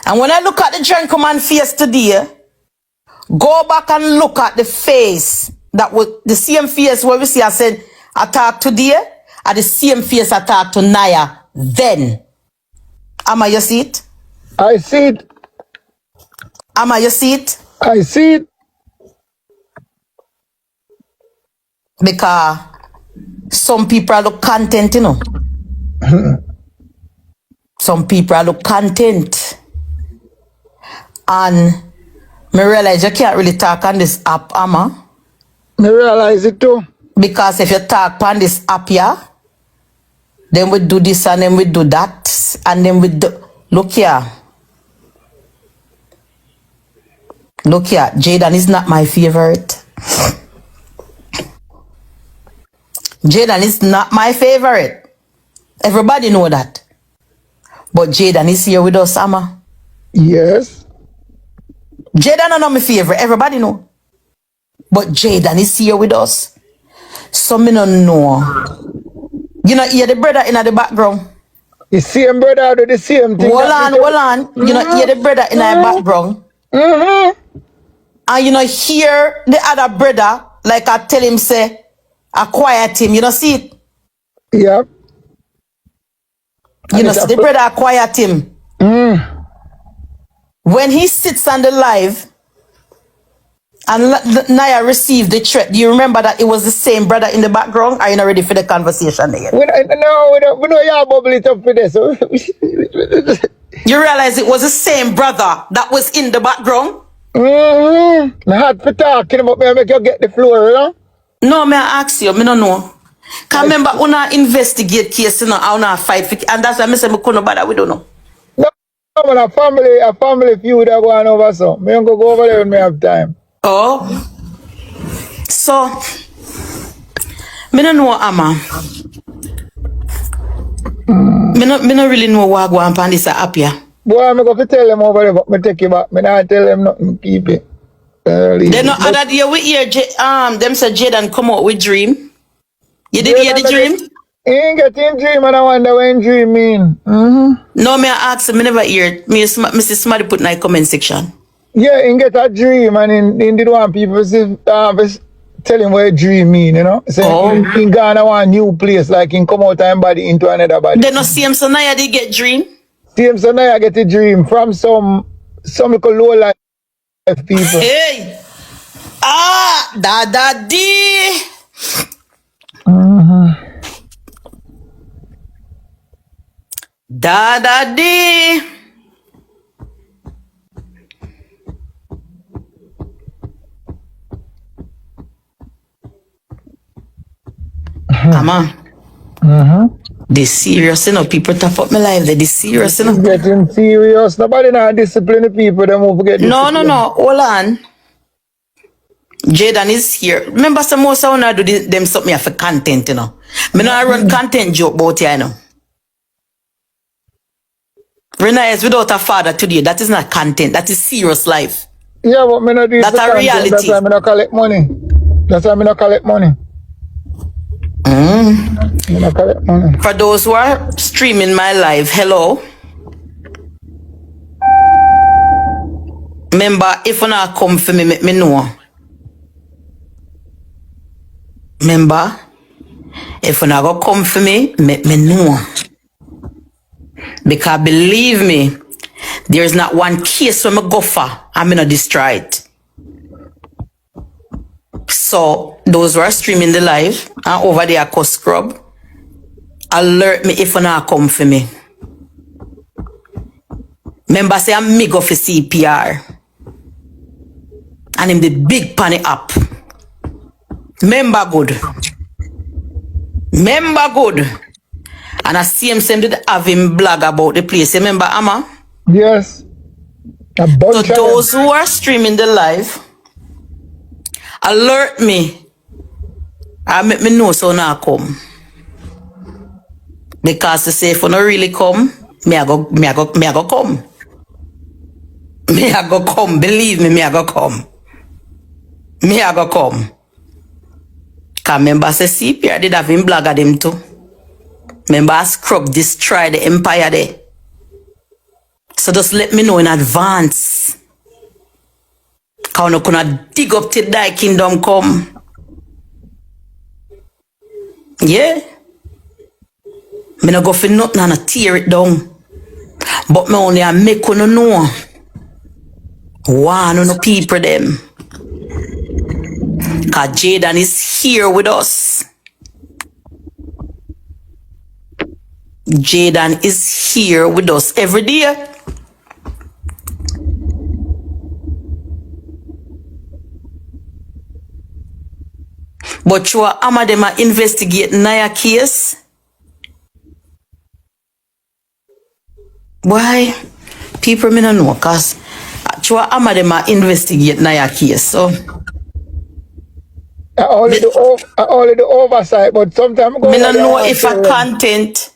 And when I look at the gentleman face today, go back and look at the face that was the same face where we see I said attack today at the same face attack to Naya then. Ama, you see it? I see it. Ama, you see it? I see it. Because some people look content, you know. Some people look content. And me realize you can't really talk on this app, Ama. Me realize it too. Because if you talk on this app, yeah, then we do this and then we do that. And then we do... Look here. Look here. Jayden is not my favorite. Jayden is not my favorite. Everybody know that. But Jayden is here with us, Ama. Yes. Jayden is not my favorite. Everybody know. But Jayden is here with us. So me don't know. You know, hear the brother in the background. The same brother do the same thing. Hold on. You know, hear the brother in the background. And you know, hear the other brother, like I tell him, say, I quiet him. You know, see it? Yep. You know, see the brother, I quiet him. When he sits on the live, and Naya received the threat, do you remember that it was the same brother in the background? Are you not ready for the conversation again? We don't you bubble it up for this. You realize it was the same brother that was in the background? I had for talking about me, I make you get the floor, you know? No, me I ask you, me don't know. Cause remember, una investigate case, you know, I una fight for, and that's why I say me couldn't bother, we don't know. No, man, a family feud that going over, so me don't go over there when me have time. Oh, so me don't know, Ama. Me not really know what go on this app here. Boy, I'm going to tell them over there, but me take it back. Me not tell them nothing, keep it. They know other day we hear them say Jayden come out with dream. You did hear the dream? He ain't get him dream, and I wonder what dream mean. No, me I ask him, me never hear it. Me see somebody put in the comment section. Yeah, he get a dream, and he did want people to tell him what dream mean, you know? So he gone to one new place, like he come out and body into another body. They no see him, so now you did get dream? See him, so now I get a dream from some little low life people. Hey! Da-da-dee! Da-da-dee! Ama. This serious, you know. People top up my life. They this serious, you know. Getting serious. Nobody not discipline the people. They move get No. discipline. Hold on. Jayden is here. Remember some more sound I do them something for content, you know. Me not run content joke about you, you know. Rena is without a father today. That is not content. That is serious life. Yeah, but me not do it That's for a content. reality. That's why me not collect money. That's why me not collect money. Me not collect money. For those who are streaming my live, hello. Remember, if you not come for me, make me know. Remember, if you not go come for me, make me know. Because believe me, there is not one case when I go for, I'm gonna destroy it. So, those who are streaming the live, and over there, co scrub, alert me if you not come for me. Remember, say I'm me go for CPR. And him the big panic up. Remember good. Remember good. And I see him did have him blog about the place. Remember, Amma? Yes. A bunch So of those who are streaming the live, alert me. I make me know so now come. Because to say if you not really come, me I go come. Me I go come. Believe me, I go come. Me I go come. Cause remember say CPR did have him blog at him too. Remember I scrub destroy the empire there. So just let me know in advance. Cause you gonna dig up till thy kingdom come. Yeah. Me no go for nothing and I tear it down. But me only I make you know. One of the people them. Cause Jayden is here with us. Jayden is here with us every day. But you are ama them are investigating Naya case. Why? People me no know cause you are ama them are investigating Naya case. So I only do oversight, but sometimes I go me no over there know and if say, a content.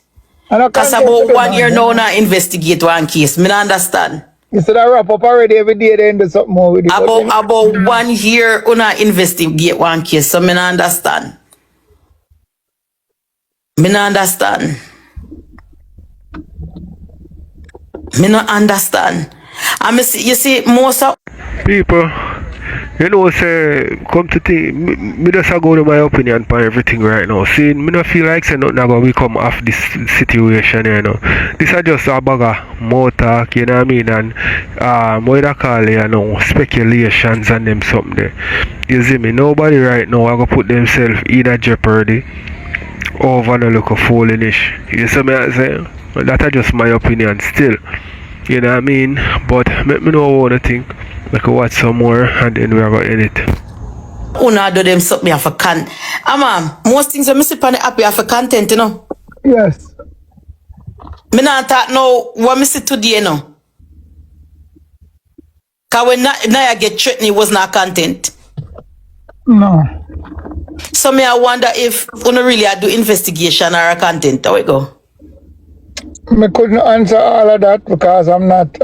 and a Cause content about to 1 them, year man. now na investigate one case. Me no understand. You said I wrap up already every day, then do something more with it. But then- About 1 year una investigate one case. So me no understand. Me no understand. Me no understand. And me see, you see most of People, you know, say, come to think, me just a go to my opinion on everything right now. See, me not feel like say nothing going to come off this situation, you know. This is just a bag of more talk, you know what I mean, and what I call it, you know, speculations and them something there. You see me, nobody right now are going to put themselves in a jeopardy over no look of foolish. You see me, I say? That's just my opinion still. You know what I mean? But let me know what I think. Like watch some more and then we're going to end it. una do them something for content. Most things when me see on the app are for content, you know. yes. Me not talk no what me see today, you know. Cause when Naya get threatened, it was not content. No. So me I wonder if una really do investigation or a content. How we go? I couldn't answer all of that because I'm not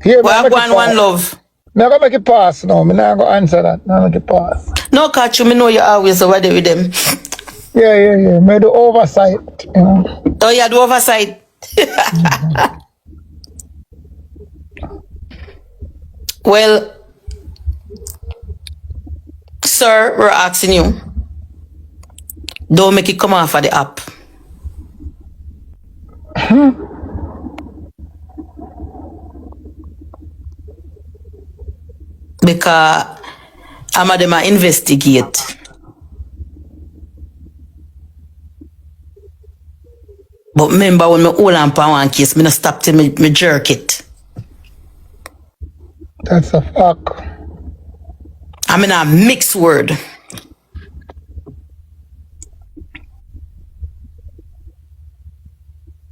here. Well, I go on one love. I'm gonna make it pass now. I'm not gonna answer that. I'm gonna make it pass. No, catch you, me know you always over there with them. Yeah. May do oversight, you know. Oh, yeah, the oversight. Well, sir, we're asking you, don't make it come off of the app. Because I'm a them a investigate. But remember when me hold on for one case, me no stop till me jerk it. That's a fact. I mean a mixed word.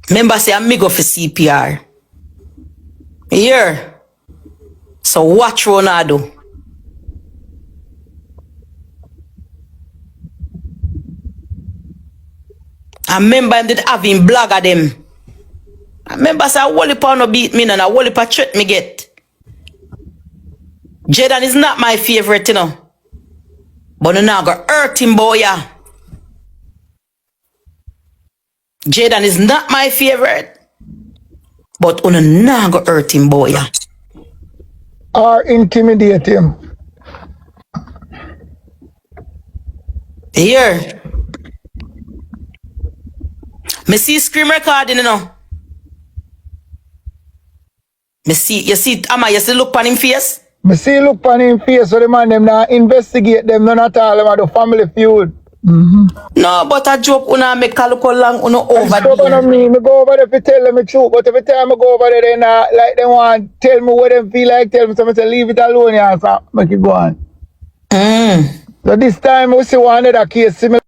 Remember say I'm me go for CPR. Here. So watch Ronaldo. I remember him did having blog at them. I remember say a whole pound no beat me and a whole pa threat me get. Jayden is not my favorite, you know. But no now go hurt him, boy, yeah. Jayden is not my favorite. But no now go hurt him, boy, yeah. Or intimidate him. Here. Me see screen recording, you know. Me see, you see, Ama, you see look on him face? Me see look on him face so the man them now investigate them, none at all, them are the family feud. No, but a joke, una make a look how long, una over there. Me go over there to tell them the truth, but every time I go over there, they not, like they want tell me what them feel like, tell me, so I say leave it alone, yeah, so make it go on. So this time we see one other case similar.